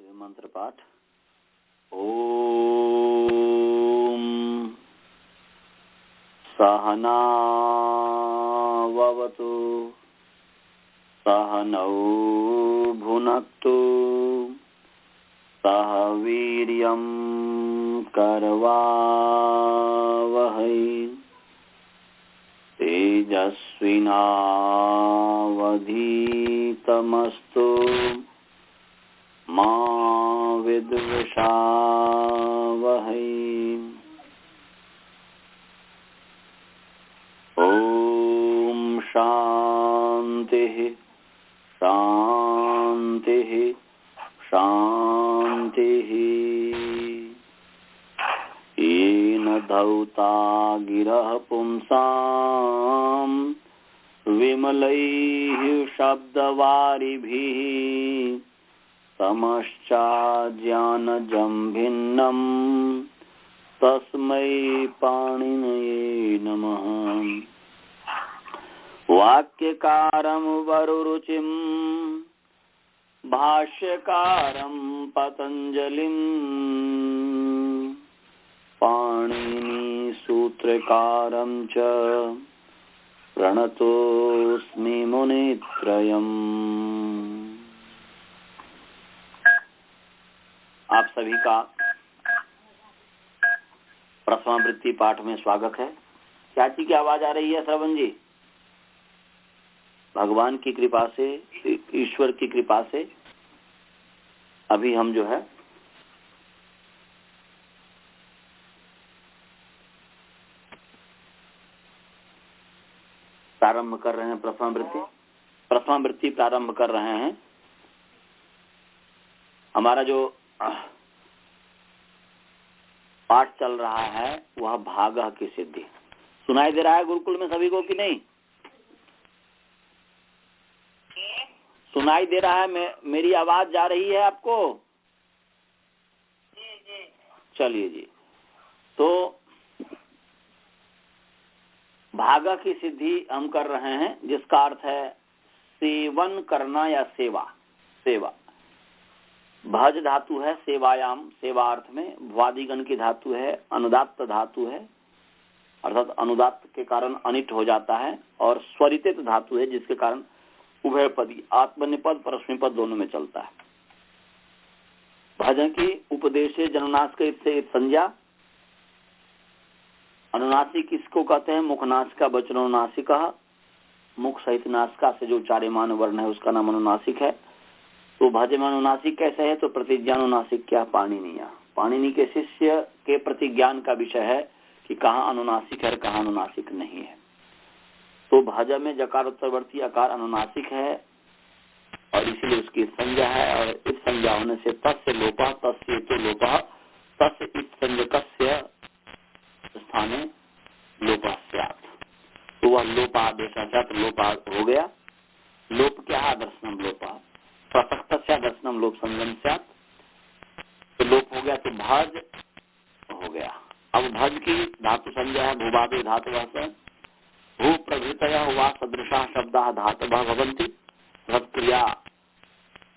मंत्र पाठ। ओम सहनावतु सहनौ भुनक्तु सह वीर्यं करवावहै तेजस्विनावधीतमस्तु मा विद्विषावहै। ओम शांतिः शांतिः शांतिः। येन धौता गिरः पुंसां विमलैः शब्दवारिभिः तमश्चाज्ञानजं भिन्नं तस्मै पाणिनये नमः। वाक्यकारं वरुरुचिं भाष्यकारं पतंजलिं पाणिनि सूत्रकारं च प्रणतोस्मि मुनित्रयम्। आप सभी का प्रथमावृत्ति पाठ में स्वागत है। चाची की आवाज आ रही है श्रवण जी? भगवान की कृपा से, ईश्वर की कृपा से अभी हम जो है प्रारंभ कर रहे हैं। प्रथमावृत्ति प्रारंभ कर रहे हैं। हमारा जो पाठ चल रहा है वह भागः की सिद्धि। सुनाई दे रहा है गुरुकुल में सभी को कि नहीं? सुनाई दे रहा है? मेरी आवाज जा रही है आपको? चलिए जी। तो भागः की सिद्धि हम कर रहे हैं, जिसका अर्थ है सेवन करना या सेवा। भज धातु है सेवायाम, सेवा अर्थ में। भ्वादिगण की धातु है, अनुदात्त धातु है, अर्थात अनुदात्त के कारण अनिट हो जाता है। और स्वरितित धातु है, जिसके कारण उभयपदी आत्मनिपद परस्मैपद दोनों में चलता है। भजन की उपदेशे जननासिक से संज्ञा। अनुनासिक किसको कहते हैं? मुखनासिका वचनोनासिक। मुख सहित नासिका से जो चार्यमान वर्ण है उसका नाम अनुनासिक है। तो भज में अनुनासिक कैसे है? तो प्रतिज्ञानुनासिक क्या? पाणिनीय। पाणिनि के शिष्य के प्रतिज्ञान का विषय है कि कहाँ अनुनासिक है और कहाँ अनुनासिक नहीं है। तो भज में जकार उत्तरवर्ती आकार अनुनासिक है और इसलिए उसकी संज्ञा है। और इस संज्ञा होने से तस्य लोपः, तस्य तो लोपः, तस्य इस संज्ञकस्य स्थाने लोपः स्यात्। तो वह लोपादेशात् लोपा हो गया। लोप क्या है? दर्शनम लोपः। प्रसक्तस्य दर्शनम लोप संगम स्यात्। तो लोप हो गया, तो भज हो गया। अब भज की धातु संज्ञा है भूवादे धातुवः से। भू प्रभृतयः वा सदृशाः शब्दाः धातवः भवन्ति। क्रिया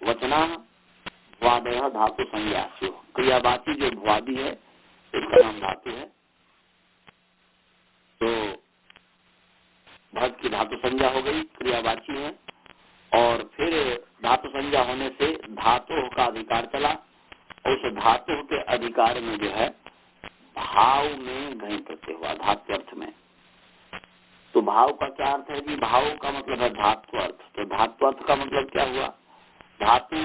वचनाः भ्वादयः धातु संज्ञास्युः। क्रियावाची जो भ्वादि है उसका नाम धातु है। तो भज की धातु संज्ञा हो गई, क्रियावाची है। और फिर धातु संज्ञा होने से धातु का अधिकार चला। उस धातु के अधिकार में जो है भाव में घई प्रत्यय हुआ, धातु अर्थ में। तो भाव का क्या अर्थ है जी? भाव का मतलब है धातु अर्थ। तो धातु अर्थ का मतलब क्या हुआ? धातु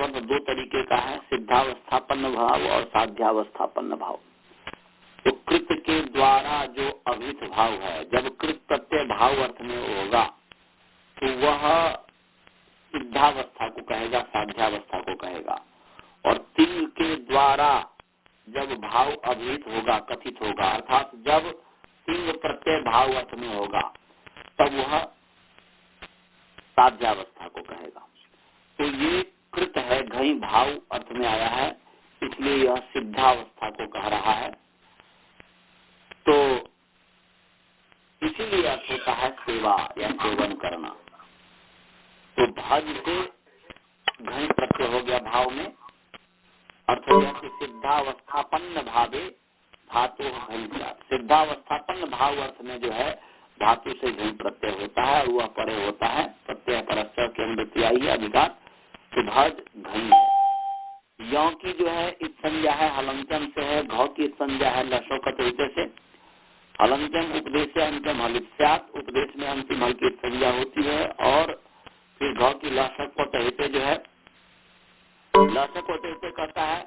अर्थ दो तरीके का है, सिद्धावस्थापन्न भाव और साध्यावस्थापन्न भाव। तो कृत के द्वारा जो अभित भाव है, जब कृत प्रत्यय भाव अर्थ में होगा तो वह सिद्धावस्था को कहेगा, साध्यावस्था को कहेगा। और तिल के द्वारा जब भाव अभिहित होगा, कथित होगा, अर्थात जब तिंग प्रत्यय भाव अर्थ में होगा तब वह साध्यावस्था को कहेगा। तो ये कृत है, घई भाव अर्थ में आया है, इसलिए यह सिद्धावस्था को कह रहा है। तो इसीलिए अर्थ होता है सेवा या सेवन करना। तो भज से घई प्रत्यय हो गया भाव में, अर्थ हो गया कि सिद्धावस्थापन्न भावे धातु घन स्यात्। सिद्धावस्थापन्न भाव अर्थ में जो है धातु से घन प्रत्यय होता है और वह परे होता है, प्रत्यय परस्पर के द्वितीय अधिकार, तो भज घन है। यौ की जो है इस संज्ञा है हलंत्यम से है, घ की संज्ञा है लशो का तरीके से, हलंत्यम उपदेश से अंतिम हलित स्यात्, उपदेश में अंतिम हल की संज्ञा होती है। और फिर घ की लशक को तहते जो है, लशक को तहते कहता है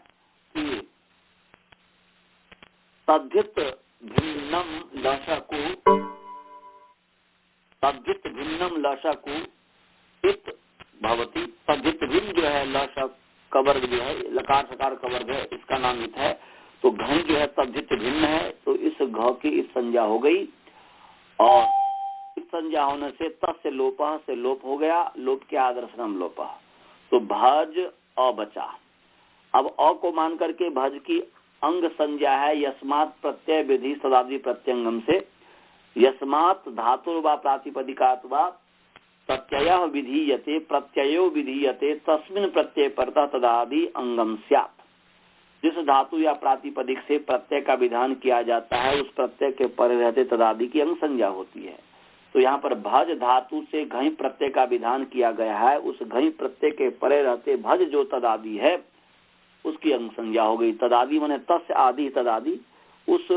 कि तद्धित भिन्नम लशकु, तद्धित भिन्नम लशकु इत भवती। तद्धित भिन्न जो है लशक का वर्ग जो है, लकार सकार का वर्ग है, इसका नाम इत है। तो घन जो है तद्धित भिन्न है, तो इस घ की इस संज्ञा हो गई और इस संज्ञा होने से तस् से लोप हो गया, लोप के आदर्शनम लोप, तो भज अ बचा। अब अ को मान करके भज की अंग संज्ञा है यस्मात् प्रत्यय विधि सदादि प्रत्यंगम से, यस्मात् धातु व प्रातिपदिकात् व प्रत्यय विधीयते, प्रत्ययो विधीयते तस्मिन् प्रत्यय परतः तदादि अंगम स्यात्। जिस धातु या प्रातिपदिक से प्रत्यय का विधान किया जाता है उस प्रत्यय के परे रहते तदादि की अंग संज्ञा होती है। तो यहाँ पर भज धातु से घई प्रत्यय का विधान किया गया है, उस घई प्रत्यय के परे रहते भज जो तदादि है उसकी अंग संज्ञा हो गई। तदादि माने तस्य आदि, तदादि उस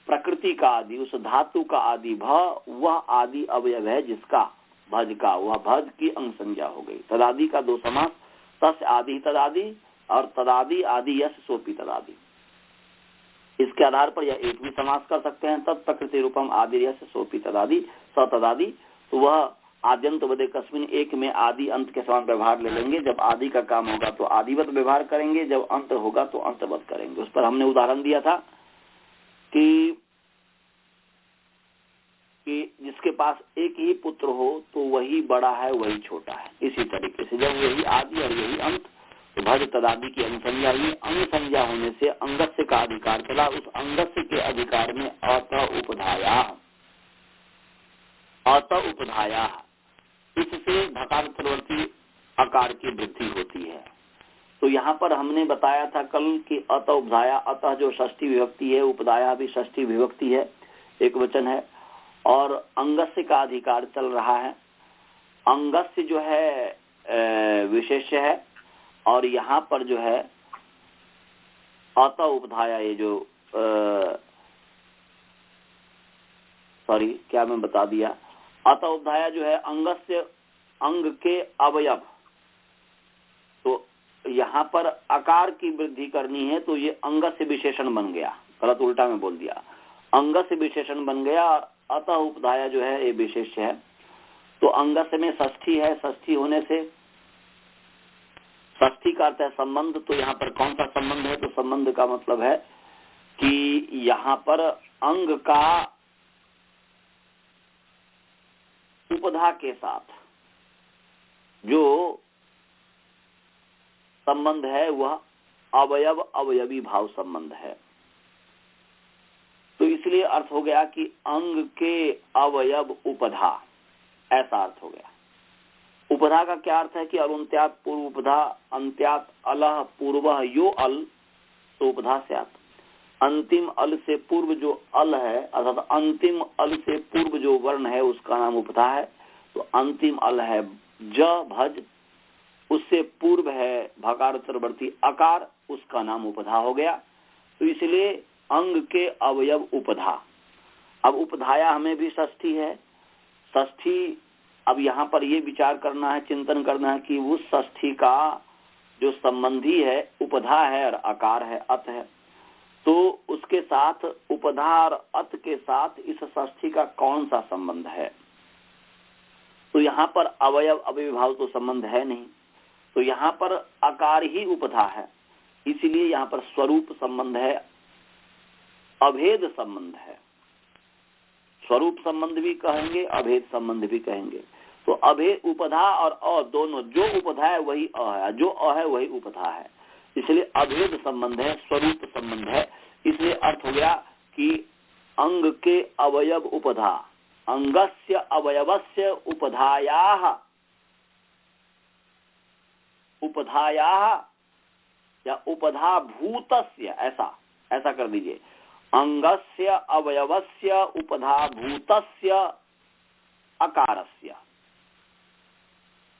प्रकृति का आदि, उस धातु का आदि, भ वह आदि अवयव है जिसका भज का, वह भज की अंग संज्ञा हो गई। तदादि का दो समास, तस्य आदि तदादि और तदादि आदि यश सोपी तदादि। इसके आधार पर यह एक भी समास कर सकते हैं, तत्प्रकृति रूपम आदि यश सोपी तदादि स तदादि। तो वह आद्यंत वदे कस्मिन एक में आदि अंत के समान व्यवहार ले लेंगे। जब आदि का काम होगा तो आदिवत व्यवहार करेंगे, जब अंत होगा तो अंतवत करेंगे। उस पर हमने उदाहरण दिया था कि जिसके पास एक ही पुत्र हो तो वही बड़ा है वही छोटा है। इसी तरीके से जब यही आदि और यही अंत, तो भज तदादि की अंग संज्ञा हुई। अंग संज्ञा होने से अंगस्य का अधिकार चला, उस अंगस्य के अधिकार में अत उपधाया, अत उपधाया, इससे धकार उत्तरवर्ती आकार की वृद्धि होती है। तो यहाँ पर हमने बताया था कल कि अत उपधाया, अतः जो षष्ठी विभक्ति है, उपधाया भी षष्ठी विभक्ति है, एक वचन है, और अंगस्य का अधिकार चल रहा है। अंगस्य जो है विशेष्य है और यहाँ पर जो है अत उपधाया, ये जो सॉरी क्या मैं बता दिया, अत उपधाया जो है अंगस्य, अंग के अवयव। तो यहाँ पर आकार की वृद्धि करनी है तो ये अंगस्य विशेषण बन गया, गलत उल्टा में बोल दिया, अंगस्य विशेषण बन गया और अतः उपधाया जो है ये विशेष है। तो अंगस्य में षष्ठी है, षष्ठी होने से षष्ठी का अर्थ है संबंध। तो यहाँ पर कौन सा संबंध है, तो संबंध का मतलब है कि यहाँ पर अंग का उपधा के साथ जो संबंध है वह अवयव अवयवी भाव संबंध है। तो इसलिए अर्थ हो गया कि अंग के अवयव उपधा, ऐसा अर्थ हो गया। उपधा का क्या अर्थ है कि अलुन्त्यात पूर्व उपधा, अंत्यात अलह पूर्व यो अल, तो उपधा स्यात्। अंतिम अल से पूर्व जो अल है, अर्थात अंतिम अल से पूर्व जो वर्ण है उसका नाम उपधा है। तो अंतिम अल है ज भज, उससे पूर्व है भकार उत्तरवर्ती अकार, उसका नाम उपधा हो गया। तो इसलिए अंग के अवयव उपधा। अब उपधाया हमें भी षष्ठी है, षष्ठी। अब यहाँ पर ये विचार करना है, चिंतन करना है कि उस षष्ठी का जो संबंधी है उपधा है और आकार है, अत है, तो उसके साथ उपधा और अत के साथ इस षष्ठी का कौन सा संबंध है। तो यहाँ पर अवयव अवयभाव तो संबंध है नहीं, तो यहाँ पर आकार ही उपधा है, इसीलिए यहाँ पर स्वरूप संबंध है, अभेद संबंध है। स्वरूप संबंध भी कहेंगे, अभेद संबंध भी कहेंगे। तो अभेद उपधा और अ दोनों, जो उपधा है वही अ है, जो अ है वही उपधा है, इसलिए अभेद संबंध है, स्वरूप संबंध है। इसलिए अर्थ हो गया कि अंग के अवयव उपधा, अंगस्य अवयवस्य उपधायाः, उपधायाः या उपधा भूतस्य, ऐसा ऐसा कर दीजिए, अंगस्य अवयवस्य उपधा भूतस्य अकारस्य,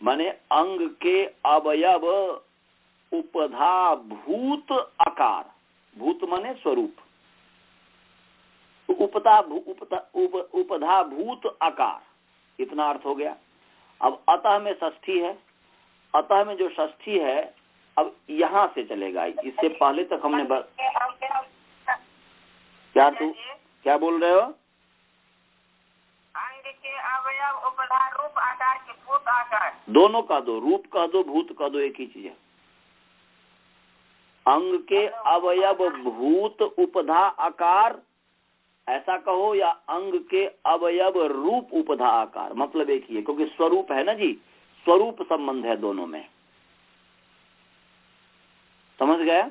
माने अंग के अवयव उपधा भूत अकार, भूत माने स्वरूप, उपधा भूत आकार, इतना अर्थ हो गया। अब अतः में षष्ठी है, अतः में जो षष्ठी है अब यहां से चलेगा, इससे पहले तक हमने क्या बोल रहे हो? अंग के अवयव उपधा रूप आकार के भूत आकार, दोनों कह दो, रूप कह दो भूत कह दो, एक ही चीज है। अंग के अवयव भूत उपधा आकार ऐसा कहो, या अंग के अवयव रूप उपधा आकार, मतलब एक ही है, क्योंकि स्वरूप है ना जी, स्वरूप संबंध है दोनों में, समझ गए?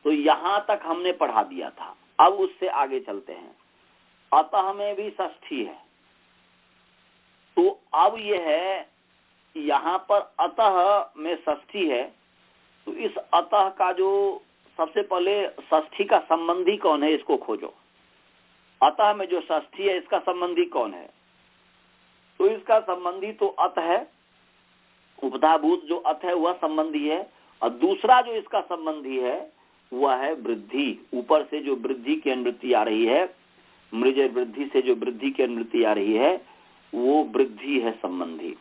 तो यहां तक हमने पढ़ा दिया था। अब उससे आगे चलते हैं। अतः में भी षष्ठी है, तो अब यह है यहां पर अतः में षष्ठी है, तो इस अतः का जो सबसे पहले षष्ठी का संबंधी कौन है इसको खोजो। अतः में जो षष्ठी है इसका संबंधी कौन है? तो इसका संबंधी तो अत है, उपधाभूत जो अत है वह संबंधी है, और दूसरा जो इसका संबंधी है वह है वृद्धि, ऊपर से जो वृद्धि की अनुवृत्ति आ रही है, मृज वृद्धि से जो वृद्धि की अनुवृत्ति आ रही है वो वृद्धि है संबंधी।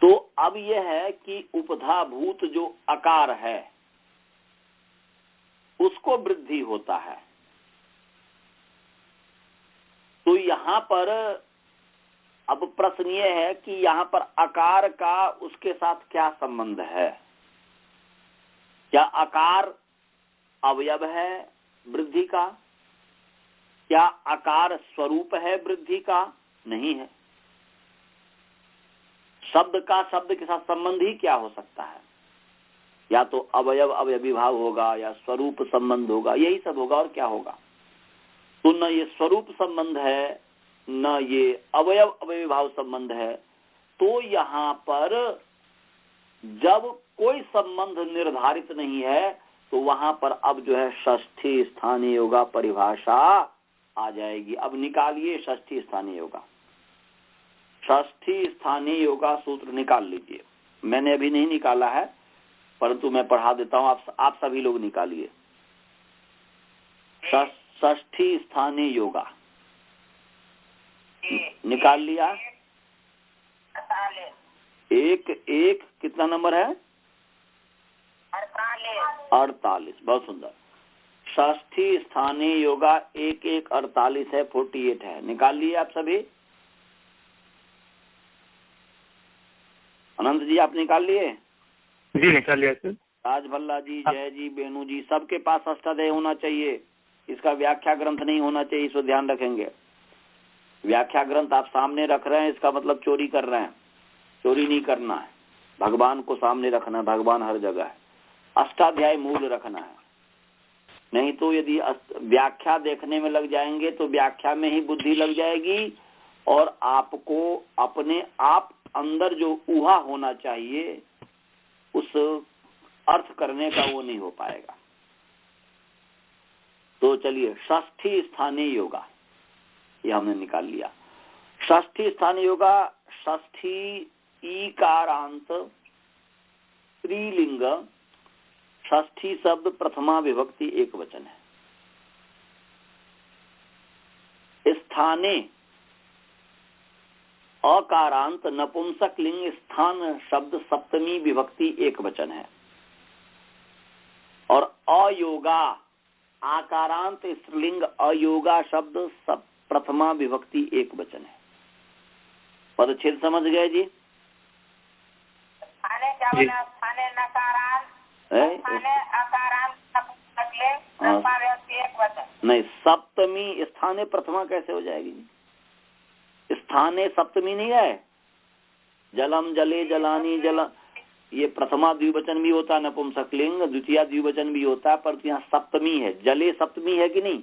तो अब यह है कि उपधाभूत जो आकार है उसको वृद्धि होता है, तो यहां पर अब प्रश्न ये है कि यहां पर आकार का उसके साथ क्या संबंध है? क्या आकार अवयव है वृद्धि का? क्या आकार स्वरूप है वृद्धि का? नहीं है। शब्द का शब्द के साथ संबंध ही क्या हो सकता है? या तो अवयव अवयवी भाव होगा, या स्वरूप संबंध होगा, यही सब होगा, और क्या होगा? तो न ये स्वरूप संबंध है, न ये अवयव अवयवी भाव संबंध है। तो यहाँ पर जब कोई संबंध निर्धारित नहीं है तो वहां पर अब जो है षष्ठी स्थानीय योगा परिभाषा आ जाएगी। अब निकालिए षष्ठी स्थानीय योगा, षष्ठी स्थानीय योगा सूत्र निकाल लीजिए। मैंने अभी नहीं निकाला है, परंतु मैं पढ़ा देता हूं, आप सभी लोग निकालिए। षष्ठी स्थानीय योगा निकाल लिया। एक एक कितना नंबर है? 48। बहुत सुंदर। षष्ठी स्थानीय योगा 1-1-48 है, 48 है। निकाल लिए आप सभी? अनंत जी आप निकाल लिए? जी निकाल लिया सर। राज भल्ला जी, जय जी, बेनू जी, सबके पास अष्टाध्यायी होना चाहिए। इसका व्याख्या ग्रंथ नहीं होना चाहिए, इसको ध्यान रखेंगे। व्याख्या ग्रंथ आप सामने रख रहे हैं, इसका मतलब चोरी कर रहे हैं। चोरी नहीं करना है, भगवान को सामने रखना है, भगवान हर जगह है। अष्टाध्यायी मूल रखना है, नहीं तो यदि व्याख्या देखने में लग जाएंगे तो व्याख्या में ही बुद्धि लग जाएगी, और आपको अपने आप अंदर जो ऊहा होना चाहिए उस अर्थ करने का वो नहीं हो पाएगा। तो चलिए, षष्ठी स्थानीय योगा ये हमने निकाल लिया। षष्ठी स्थानीय योगा, षष्ठी ईकारांत स्त्रीलिंग, षष्ठी शब्द प्रथमा विभक्ति एक वचन है। स्थाने अकारांत नपुंसक लिंग स्थान शब्द सप्तमी विभक्ति एक वचन है। और अयोगा आकारांत स्त्रीलिंग अयोगा शब्द सब प्रथमा विभक्ति एक वचन है। पदच्छेद समझ गए जी? नहीं, सप्तमी स्थाने प्रथमा कैसे हो जाएगी जी? स्थाने सप्तमी नहीं है। जलम जले जलानी जल, ये प्रथमा द्विवचन भी होता है नपुंसक लिंग, द्वितीय द्विवचन भी होता है, पर यहाँ सप्तमी है। जले सप्तमी है कि नहीं?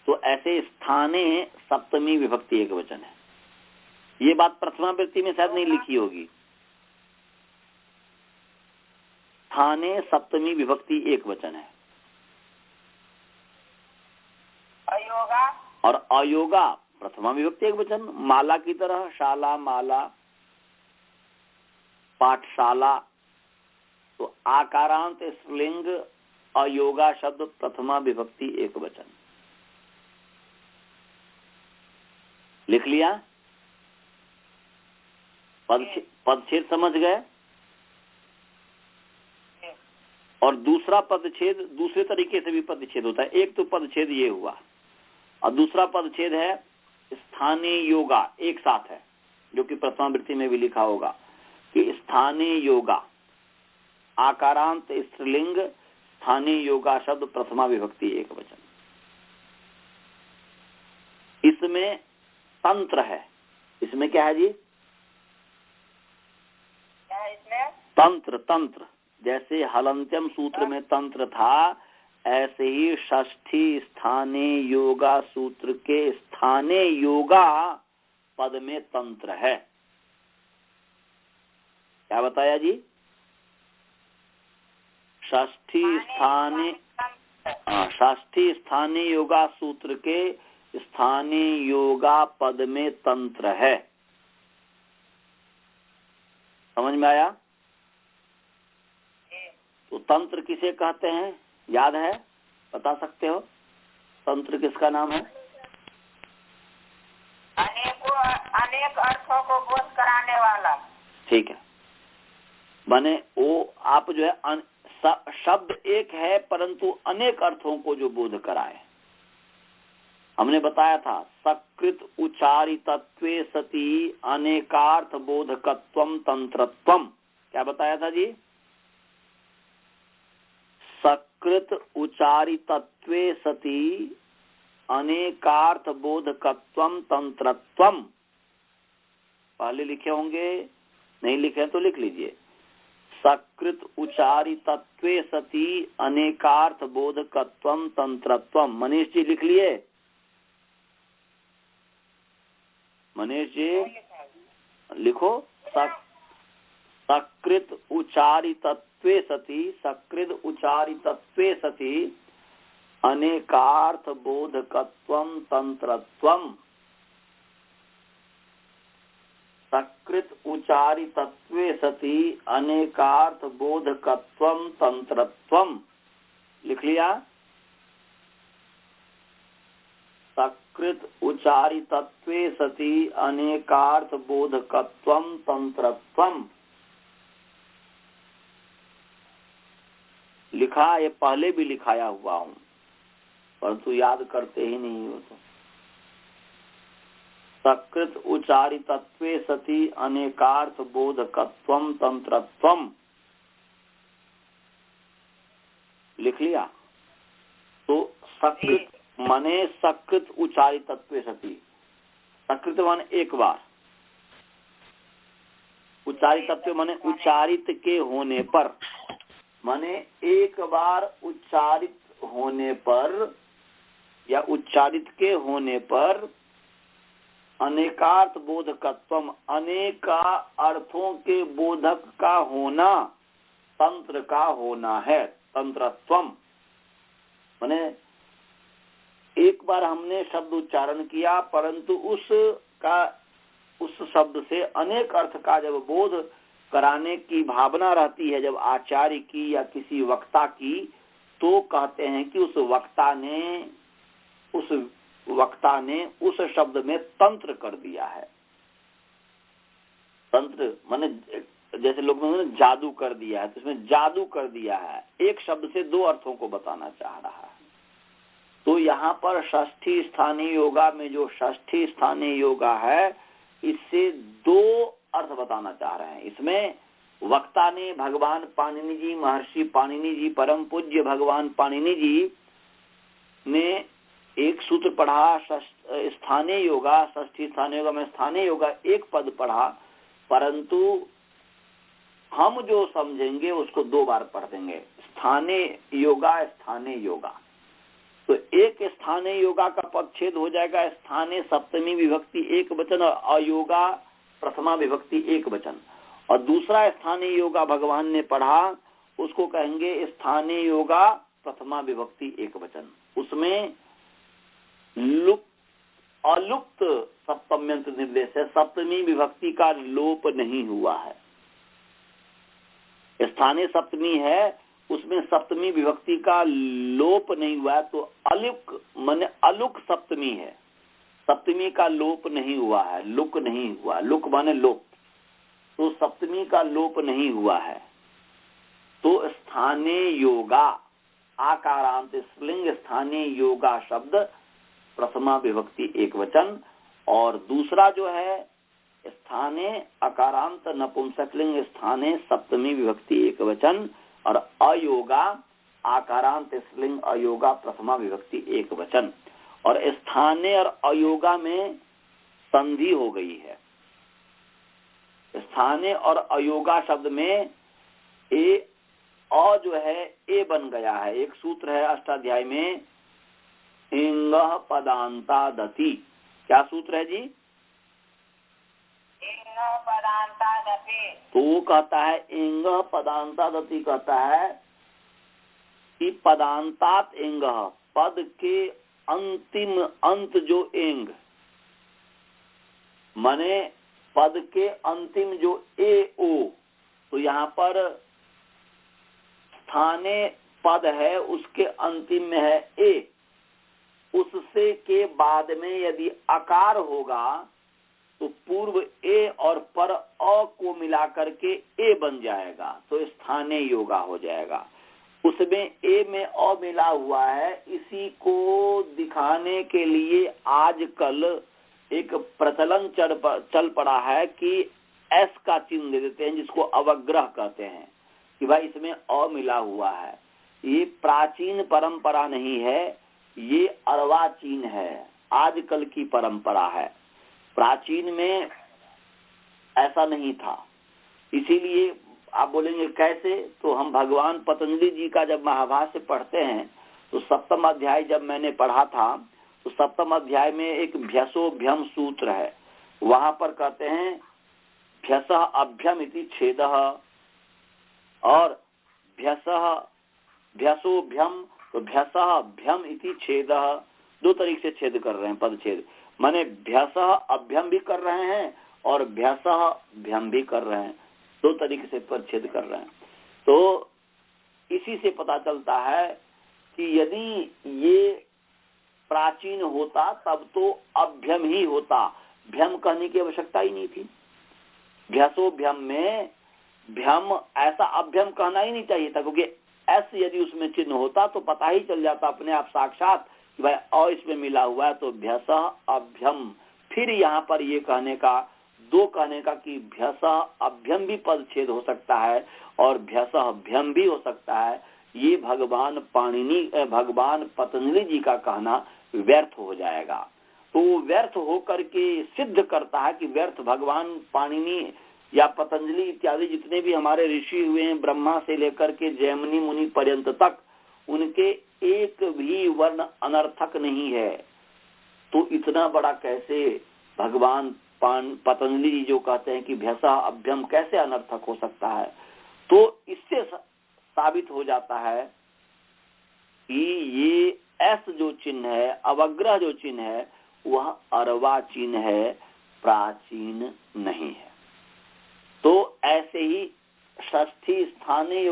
तो ऐसे स्थाने सप्तमी विभक्ति एक वचन है। ये बात प्रथमा वृत्ति में शायद नहीं लिखी होगी। स्थाने सप्तमी विभक्ति एक वचन है अयोगा और अयोगा प्रथमा विभक्ति एक वचन। माला की तरह शाला माला पाठशाला, तो आकारांत स्त्रीलिंग अयोगा शब्द प्रथमा विभक्ति एक वचन। लिख लिया? पदछेद समझ गए? और दूसरा पदछेद दूसरे तरीके से भी पदछेद होता है। एक तो पदछेद ये हुआ और दूसरा पदछेद है स्थानीय योगा, एक साथ है, जो कि प्रथमा वृत्ति में भी लिखा होगा कि स्थानीय योगा आकारांत स्त्रीलिंग स्थानीय योगा शब्द प्रथमा विभक्ति एक वचन। इसमें तंत्र है। इसमें क्या है जी? क्या है इसमें? तंत्र। तंत्र जैसे हलंत्यम सूत्र में तंत्र था, ऐसे ही षष्ठी स्थानीय योगा सूत्र के स्थानीय योगा पद में तंत्र है। क्या बताया जी? षष्ठी स्थानीय योगा सूत्र के स्थानीय योगा पद में तंत्र है। समझ में आया? तो तंत्र किसे कहते हैं, याद है? बता सकते हो तंत्र किसका नाम है? अनेक अर्थों को बोध कराने वाला। ठीक है, माने वो आप जो है शब्द एक है परंतु अनेक अर्थों को जो बोध कराए। हमने बताया था सकृत उच्चारितत्वे सति अनेकार्थ बोधकत्वम तंत्रत्वम। क्या बताया था जी? सकृत उच्चारितत्वे सति अनेकार्थ बोधकत्वम तंत्रत्वम। पहले लिखे होंगे, नहीं लिखे तो लिख लीजिए। सकृत उच्चारितत्वे सति अनेकार्थ बोधकत्वम तंत्रत्वम। मनीष जी लिख लिए? मनीष जी लिखो। सकृत उच्चारितत्वे सति, सकृत उच्चारितत्वे सति अनेकार्थ बोधकत्वम तंत्रत्वम। सकृत उच्चारितत्वे सति अनेकार्थ बोधकत्वम तंत्रत्वम। लिख लिया? सकृत उच्चारितत्वे सति अनेकार्थ बोधकत्वम तंत्रत्वम। लिखा? ये पहले भी लिखाया हुआ हूं परंतु याद करते ही नहीं हो। तो सकृत उच्चारितत्वे सति अनेकार्थ बोधकत्वम तंत्रत्वम। लिख लिया? तो सकृत माने सकृत उच्चारितत्वे सति। सकृत माने एक बार, उच्चारितत्व माने उच्चारित के होने पर, माने एक बार उच्चारित होने पर या उच्चारित के होने पर अनेकार्थ बोधकत्वम, अनेक अर्थों के बोधक का होना, तंत्र का होना है तंत्रत्वम। माने एक बार हमने शब्द उच्चारण किया परंतु उस शब्द से अनेक अर्थ का जब बोध कराने की भावना रहती है, जब आचार्य की या किसी वक्ता की, तो कहते हैं कि उस वक्ता ने उस शब्द में तंत्र कर दिया है। तंत्र माने जैसे लोग जादू कर दिया है, तो इसमें जादू कर दिया है, एक शब्द से दो अर्थों को बताना चाह रहा है। तो यहाँ पर षष्ठी स्थानीय योगा में जो षष्ठी स्थानीय योगा है, इससे दो अर्थ बताना चाह रहे हैं। इसमें वक्ता ने भगवान पाणिनि जी, महर्षि पाणिनि जी, परम पूज्य भगवान पाणिनि जी ने एक सूत्र पढ़ा स्थानीय योगा, षष्ठी स्थानीय योगा में स्थानीय योगा एक पद पढ़ा, परंतु हम जो समझेंगे उसको दो बार पढ़ देंगे। स्थानीय योगा, स्थानीय योगा, तो एक स्थानीय योगा का पदछेद हो जाएगा स्थानीय सप्तमी विभक्ति एक वचन, और अयोगा प्रथमा विभक्ति एक वचन, और दूसरा स्थानीय योगा भगवान ने पढ़ा, उसको कहेंगे स्थानीय योगा प्रथमा विभक्ति एक वचन। उसमें अलुप्त सप्तम्यंत निर्देश है, सप्तमी विभक्ति का लोप नहीं हुआ है। स्थानीय सप्तमी है, उसमें सप्तमी विभक्ति का लोप नहीं हुआ है, तो अलुक माने अलुक सप्तमी है, सप्तमी का लोप नहीं हुआ है, लुक नहीं हुआ, लुक माने लोप, तो सप्तमी का लोप नहीं हुआ है। तो स्थानीय योगा आकारांत स्त्रीलिंग स्थानीय योगा शब्द प्रथमा विभक्ति एक वचन, और दूसरा जो है स्थानीय अकारांत नपुंसकलिंग स्थानीय सप्तमी विभक्ति एक वचन, और अयोगा आकारांत स्त्रीलिंग अयोगा प्रथमा विभक्ति एक वचन। और स्थानीय और अयोगा में संधि हो गई है। स्थानीय और अयोगा शब्द में जो है ए बन गया है। एक सूत्र है अष्टाध्याय में, इंग पदांता दति। क्या सूत्र है जी? इंग पदांता दति। तो वो कहता है इंग पदांता दति, कहता है कि पदांतात इंग, पद के अंतिम अंत जो एंग माने पद के अंतिम जो ए ओ, तो यहाँ पर स्थानीय पद है, उसके अंतिम में है ए, उससे के बाद में यदि अकार होगा तो पूर्व ए और पर अ को मिलाकर के ए बन जाएगा, तो स्थानीय योगा हो जाएगा। उसमें ए में अ मिला हुआ है, इसी को दिखाने के लिए आजकल एक प्रचलन चल पड़ा है कि एस का चिन्ह दे देते हैं, जिसको अवग्रह कहते हैं कि भाई इसमें अ मिला हुआ है। ये प्राचीन परंपरा नहीं है, ये अर्वाचीन है, आजकल की परंपरा है। प्राचीन में ऐसा नहीं था। इसीलिए आप बोलेंगे कैसे, तो हम भगवान पतंजलि जी का जब महाभाष्य पढ़ते हैं तो सप्तम अध्याय जब मैंने पढ़ा था, तो सप्तम अध्याय में एक भ्यसोभ्यम सूत्र है, वहां पर कहते हैं भ्यसः अभ्यम इति छेदः, और भ्यसोभ्यम, तो भ्यसः अभ्यम इति छेदः, दो तरीके से छेद कर रहे हैं, पद छेद माने भ्यसः अभ्यम भी कर रहे हैं और भ्यसः भ्यम भी कर रहे हैं, दो तरीके से पद छेद कर रहे हैं। तो इसी से पता चलता है कि यदि ये प्राचीन होता तब तो अभ्यम ही होता, भ्यम कहने की आवश्यकता ही नहीं थी। भ्यसोभ्यम में भ्यम ऐसा अभ्यम कहना ही नहीं चाहिए था, क्योंकि एस यदि उसमें चिन्ह होता तो पता ही चल जाता अपने आप साक्षात कि भाई अ इसमें मिला हुआ है, तो भ्यसः अभ्यम। फिर यहाँ पर ये कहने का कि भ्यसः अभ्यम भी पद छेद हो सकता है और भ्यसः भ्यम भी हो सकता है, ये भगवान पतंजलि जी का कहना व्यर्थ हो जाएगा। तो वो व्यर्थ होकर के सिद्ध करता है कि व्यर्थ भगवान पाणिनि या पतंजलि इत्यादि जितने भी हमारे ऋषि हुए हैं, ब्रह्मा से लेकर के जैमिनी मुनि पर्यंत तक, उनके एक भी वर्ण अनर्थक नहीं है। तो इतना बड़ा कैसे भगवान पतंजलि जी जो कहते हैं कि भ्यसः अभ्यम कैसे अनर्थक हो सकता है? तो इससे साबित हो जाता है कि ये एस जो चिन्ह है, अवग्रह जो चिन्ह है, वह अर्वाचीन है, प्राचीन नहीं है। तो ऐसे ही षष्ठी स्थानीय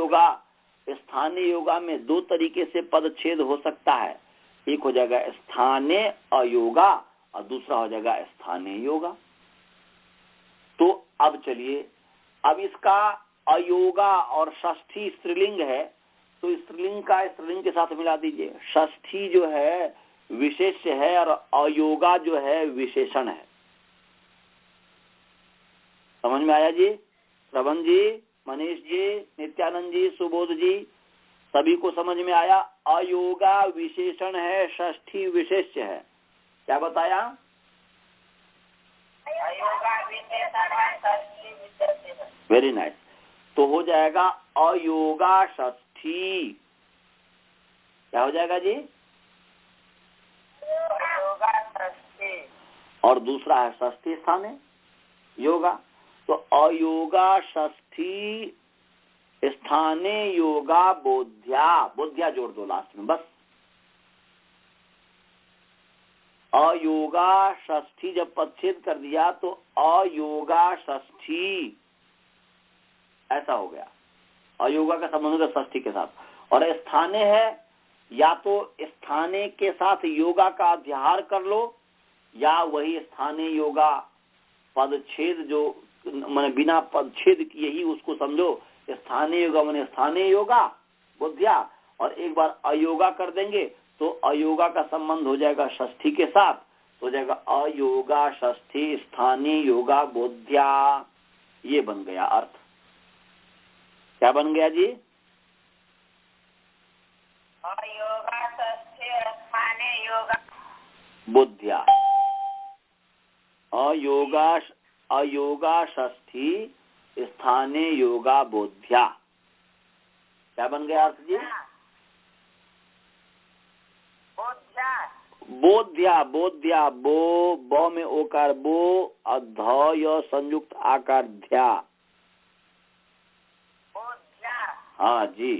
योगा में दो तरीके से पद छेद हो सकता है, एक हो जाएगा स्थानीय अयोगा और दूसरा हो जाएगा स्थानीय योगा। तो अब चलिए, अब इसका अयोगा और षष्ठी स्त्रीलिंग है, तो स्त्रीलिंग का स्त्रीलिंग के साथ मिला दीजिए। षष्ठी जो है विशेष्य है और अयोगा जो है विशेषण है। समझ में आया जी? श्रवण जी, मनीष जी, नित्यानंद जी, सुबोध जी, सभी को समझ में आया? अयोगा विशेषण है, षष्ठी विशेष्य है। क्या बताया? Very nice. तो हो जाएगा अयोगा षष्ठी। क्या हो जाएगा जी? और दूसरा है षष्ठी स्थाने, योगा। तो अयोगा षष्ठी स्थाने योगा बोध्या, बोध्या जोड़ दो लास्ट में बस। अयोगा षष्ठी जब पदच्छेद कर दिया तो अयोगा षष्ठी ऐसा हो गया। अयोगा का संबंध है षष्ठी के साथ। और स्थाने है, या तो स्थाने के साथ योगा का अध्याहार कर लो, या वही स्थाने योगा पदच्छेद जो माने बिना पदच्छेद किए ही उसको समझो। स्थानीय योगा माने स्थानीय योगा बोध्या, और एक बार अयोगा कर देंगे तो अयोगा का संबंध हो जाएगा षष्ठी के साथ, तो हो जाएगा अयोगा षष्ठी स्थानीय योगा बोध्या। ये बन गया अर्थ। क्या बन गया जी? अयोगा षष्ठी स्थाने योगा बोध्या। अयोगा षष्ठी स्थाने योगा बोध्या। क्या बन गया अर्थ जी? बोध्या। बोध्या बो में ओकार बो, अध य संयुक्त आकार ध्या। हाँ जी।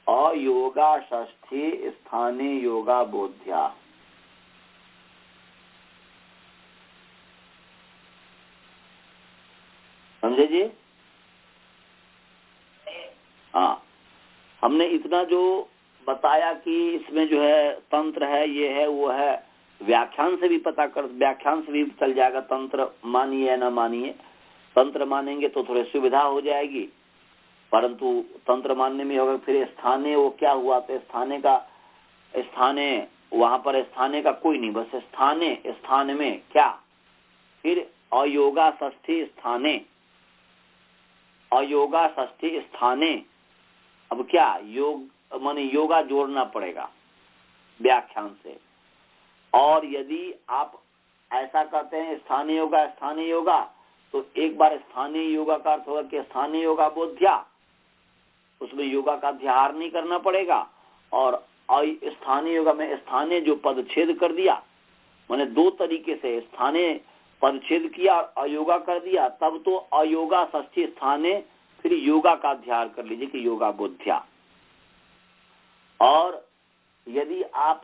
अयोगा षष्ठी स्थाने योगा बोध्या। समझे जी? हाँ, हमने इतना जो बताया कि इसमें जो है तंत्र है, ये है वो है, व्याख्यान से भी पता कर, व्याख्यान से भी चल जाएगा तंत्र मानिए न मानिए। तंत्र मानेंगे तो थोड़ी सुविधा हो जाएगी, परंतु तंत्र मानने में होगा फिर स्थाने वो क्या हुआ, तो स्थाने का स्थाने वहां पर स्थाने का कोई नहीं, बस स्थाने स्थान में क्या, फिर अयोगा षष्ठी स्थाने, अयोगा षष्ठी स्थाने। अब क्या योग माने योगा जोड़ना पड़ेगा व्याख्यान से। और यदि आप ऐसा करते हैं स्थानीय योगा, तो एक बार स्थानीय योगा का अर्थ होगा कि स्थानीय योगा बोध्या, उसमें योगा का अध्याहार नहीं करना पड़ेगा। और स्थानीय योगा में स्थानीय जो पदच्छेद कर दिया, माने दो तरीके से स्थानीय पदच्छेद किया और अयोगा कर दिया, तब तो अयोगा षष्ठी स्थाने फिर योगा का अध्याहार कर लीजिए कि योगा बोध्या। और यदि आप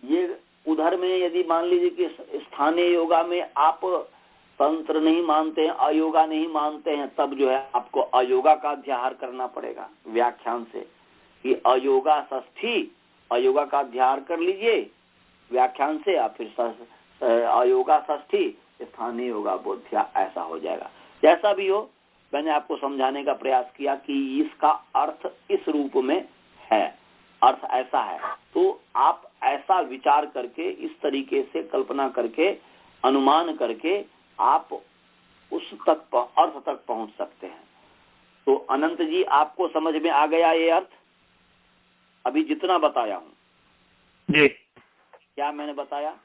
ये उधर में यदि मान लीजिए कि स्थानीय योगा में आप तंत्र नहीं मानते हैं, अयोगा नहीं मानते हैं, तब जो है आपको अयोगा का अध्याहार करना पड़ेगा व्याख्यान से कि अयोगा षष्ठी, अयोगा का अध्याहार कर लीजिए व्याख्यान से, या फिर अयोगा षष्ठी स्थानीय योगा बोध्या, ऐसा हो जाएगा। जैसा भी हो, मैंने आपको समझाने का प्रयास किया कि इसका अर्थ इस रूप में है, अर्थ ऐसा है। तो आप ऐसा विचार करके, इस तरीके से कल्पना करके, अनुमान करके आप उस तक अर्थ तक पहुंच सकते हैं। तो अनंत जी, आपको समझ में आ गया ये अर्थ अभी जितना बताया हूँ? जी। क्या मैंने बताया?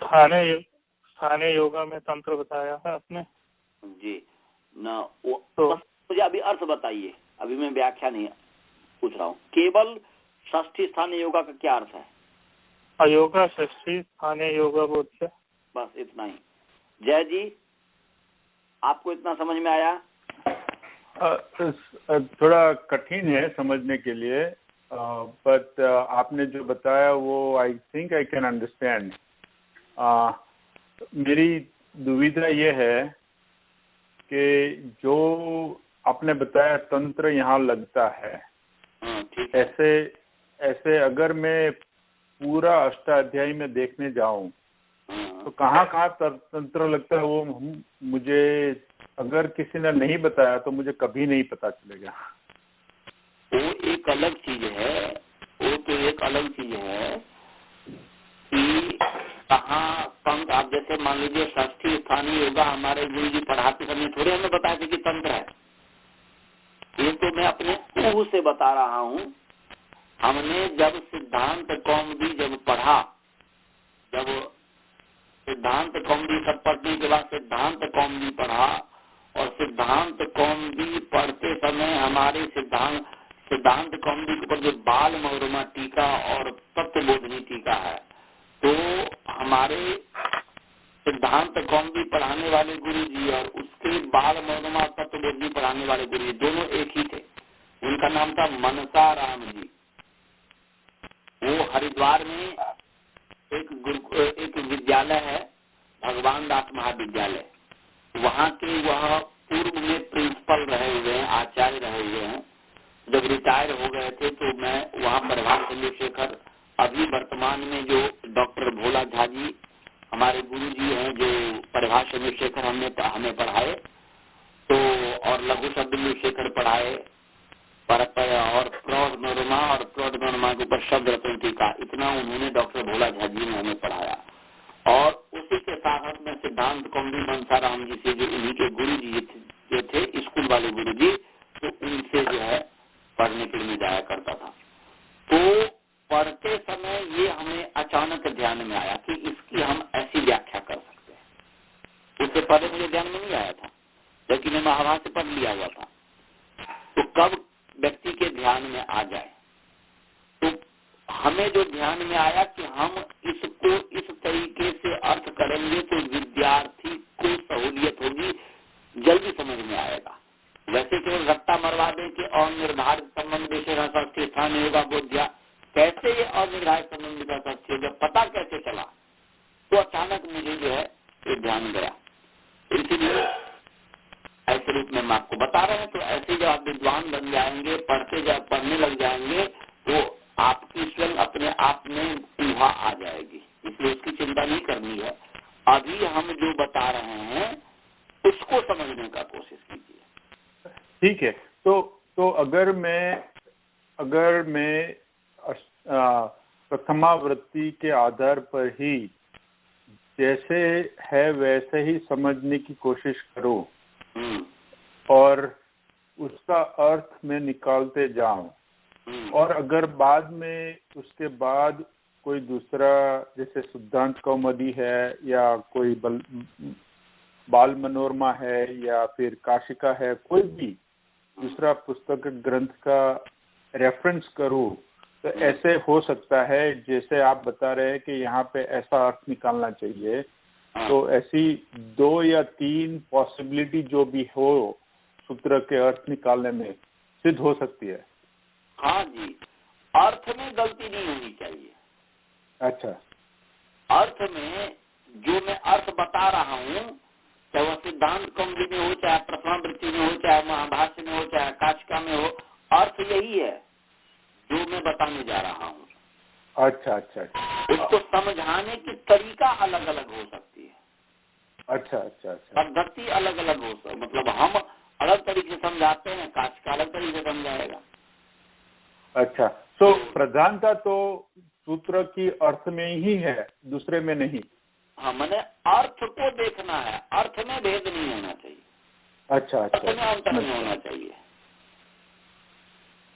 स्थानीय योगा में तंत्र बताया है आपने जी ना। तो मुझे अभी अर्थ बताइए, अभी मैं व्याख्या नहीं पूछ रहा हूँ, केवल षष्ठी स्थानीय योगा का क्या अर्थ है? अयोगा षष्ठी स्थानीय योगा बोध्या, बस इतना ही। जय जी, आपको इतना समझ में आया? थोड़ा कठिन है समझने के लिए, बट आपने जो बताया वो I think I can understand. मेरी दुविधा ये है कि जो आपने बताया तंत्र यहाँ लगता है, ऐसे अगर मैं पूरा अष्टाध्यायी में देखने जाऊं तो कहाँ तंत्र लगता है वो मुझे अगर किसी ने नहीं बताया तो मुझे कभी नहीं पता चलेगा। वो एक अलग चीज है, वो तो एक अलग चीज है कि कहाँ तंत्र। आप जैसे मान लीजिए षष्ठी स्थानीय योगा हमारे गुरु जी पढ़ाते समय थोड़े हमें बताया कि तंत्र है, ये तो मैं अपने ऊह से बता रहा हूँ। हमने जब सिद्धांत कौमुदी जब पढ़ा, जब सिद्धांत कौमुदी सब पढ़ने के बाद सिद्धांत कौमुदी पढ़ा, और सिद्धांत कौमुदी पढ़ते समय हमारे सिद्धांत कौमुदी के ऊपर जो बाल मनोरमा टीका और तत्वबोधिनी टीका है, तो हमारे सिद्धांत कौमुदी पढ़ाने वाले गुरुजी और उसके बाद मनोरमा तत्वबोधी पढ़ाने वाले गुरुजी दोनों एक ही थे। उनका नाम था मनसा राम जी। वो हरिद्वार में एक विद्यालय है, भगवान दास महाविद्यालय, वहाँ के वह पूर्व में प्रिंसिपल रहे हुए हैं, आचार्य रहे हुए हैं। जब रिटायर हो गए थे तो मैं वहाँ परिभाष चंद्रशेखर, अभी वर्तमान में जो डॉक्टर भोला झा जी हमारे गुरु जी हैं, जो परिभाष चंद्रशेखर हमें पढ़ाए, तो और लघु चंद्रशेखर पढ़ाए और प्रौढ़ मनोरमा के ऊपर शब्द रत्न टीका, इतना उन्होंने डॉक्टर भोला झा जी ने हमें पढ़ाया। और उसी के साथ में सिद्धांत कौमुदी मनसा राम जी से, जो उन्हीं के गुरु जी जो थे स्कूल वाले गुरु जी, तो उनसे जो है पढ़ने के लिए जाया करता था। तो पढ़ते समय ये हमें अचानक ध्यान में आया कि इसकी हम ऐसी व्याख्या कर सकते हैं। उससे पहले मुझे ध्यान में नहीं आया था, लेकिन मैं महाभारत से पढ़ लिया हुआ था। तो कब व्यक्ति के ध्यान में आ जाए, तो हमें जो ध्यान में आया कि हम इसको इस तरीके से अर्थ करेंगे तो विद्यार्थी को सहूलियत होगी, जल्दी समझ में आएगा। वैसे केवल रट्टा मरवा दे कि अनिर्धारित संबंध विषय स्थान होगा बोध्या, कैसे ये अनिर्धारित संबंध का सत्य, जब पता कैसे चला तो अचानक मुझे जो है ये ध्यान गया। इसलिए ऐसे रूप में हम आपको बता रहे हैं। तो ऐसे जब आप विद्वान बन जाएंगे, पढ़ने लग जाएंगे, तो आपकी स्वयं अपने आप में ऊहा आ जाएगी। इसलिए उसकी चिंता नहीं करनी है। अभी हम जो बता रहे हैं उसको समझने का कोशिश कीजिए। ठीक है। तो अगर मैं प्रथमावृत्ति के आधार पर ही जैसे है वैसे ही समझने की कोशिश करूं और उसका अर्थ में निकालते जाऊं, और अगर बाद में उसके बाद कोई दूसरा जैसे सिद्धांत कौमुदी है या कोई बाल मनोरमा है या फिर काशिका है, कोई भी दूसरा पुस्तक ग्रंथ का रेफरेंस करूं, तो ऐसे हो सकता है जैसे आप बता रहे हैं कि यहाँ पे ऐसा अर्थ निकालना चाहिए, तो ऐसी 2 या 3 पॉसिबिलिटी जो भी हो सूत्र के अर्थ निकालने में सिद्ध हो सकती है। हाँ जी, अर्थ में गलती नहीं होनी चाहिए। अच्छा, अर्थ में जो मैं अर्थ बता रहा हूँ, चाहे वह सिद्धांत कौमुदी में हो, चाहे प्रथमावृत्ति में हो, चाहे महाभाष्य में हो, चाहे काशिका में हो, अर्थ यही है जो मैं बताने जा रहा हूँ। अच्छा। उसको समझाने की तरीका अलग अलग हो सकती है। अच्छा। पद्धति अलग अलग हो सकती, मतलब हम अलग तरीके से समझाते हैं, काशिका अलग तरीके से समझाएगा। अच्छा, तो प्रधानता तो सूत्र की अर्थ में ही है, दूसरे में नहीं। हाँ, मैंने अर्थ को देखना है, अर्थ में भेद नहीं होना चाहिए। अच्छा। अर्थ में अंतर नहीं होना चाहिए।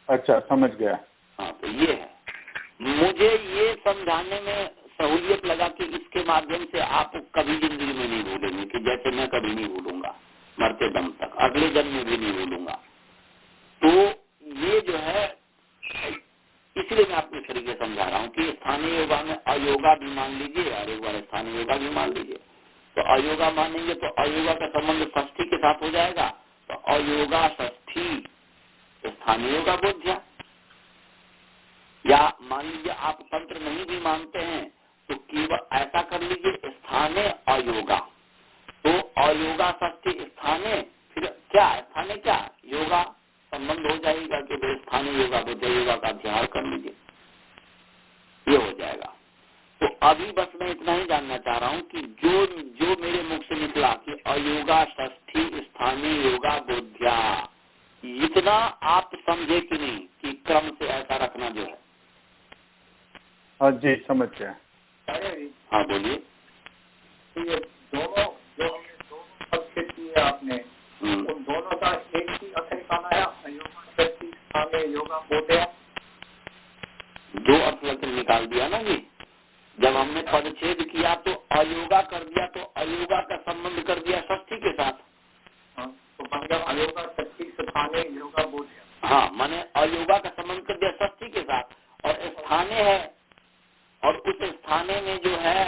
अच्छा, समझ गया। हाँ, तो ये है। मुझे ये समझाने में सहूलियत लगा कि इसके माध्यम से आप कभी जिंदगी में नहीं भूलेंगे, कि जैसे मैं कभी नहीं भूलूंगा मरते दम तक, अगले जन्म में भी नहीं भूलूंगा। तो ये जो है, इसलिए मैं आपको इस तरीके समझा रहा हूँ कि स्थानीय योगा में अयोगा भी मान लीजिए और एक बार स्थानीय योगा भी मान लीजिए। तो अयोगा मानेंगे तो अयोगा का संबंध षष्ठी के साथ हो जाएगा, तो अयोगा षष्ठी स्थानीय योगा बोध्या। या मान लीजिए आप तंत्र नहीं भी मानते हैं तो केवल ऐसा कर लीजिए स्थाने अयोगा, तो अयोगा षष्ठी स्थाने, फिर क्या स्थाने क्या योगा संबंध हो जाएगा कि स्थानीय योगा बोध्या योगा का अध्ययन कर लीजिए, ये हो जाएगा। तो अभी बस मैं इतना ही जानना चाह रहा हूँ कि जो मेरे मुख से निकला कि अयोगा षष्ठी स्थानीय योगा बोध्या, इतना आप समझे कि नहीं कि क्रम से ऐसा रखना जो है। हाँ जी, समझ गया। हाँ बोलिए। तो ये दोनों जो पक्ष किए आपने, उन दोनों का एक ही अर्थ निकाला है, अयोगा षष्ठी स्थानीय योगा बोध्या। 2 अर्थ निकाल दिया ना जी। जब हमने पदच्छेद किया तो अयोगा कर दिया, तो अयोगा का संबंध कर दिया षष्ठी के साथ। हाँ, तो मतलब अयोगा षष्ठी स्थानीय योगा बोध्या। हाँ, मैंने अयोगा का संबंध कर दिया षष्ठी के साथ, और स्थानीय है, और उस स्थानीय में जो है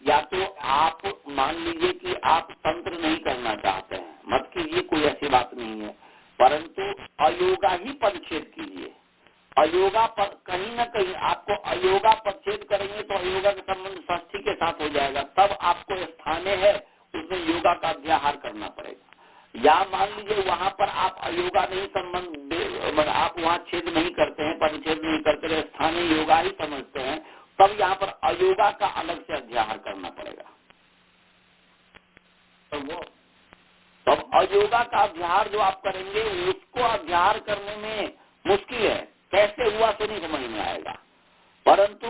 या तो आप मान लीजिए कि आप तंत्र नहीं करना चाहते हैं, मत कीजिए, कोई ऐसी बात नहीं है, परंतु अयोगा ही पदच्छेद कीजिए। अयोगा पर कहीं न कहीं आपको अयोगा पदच्छेद करेंगे तो अयोगा का संबंध षष्ठी के साथ हो जाएगा, तब आपको स्थाने है उसमें योगा का अध्याहार करना पड़ेगा। या मान लीजिए वहां पर आप अयोगा नहीं संबंध, आप वहां छेद नहीं करते हैं, परिच्छेद नहीं करते हैं, स्थानीय योगा ही समझते हैं, तब यहाँ पर अयोगा का अलग से अध्याहार करना पड़ेगा। तो वो तब अयोगा का अध्याहार जो आप करेंगे उसको अध्याहार करने में मुश्किल है, कैसे हुआ तो नहीं समझ में आएगा, परंतु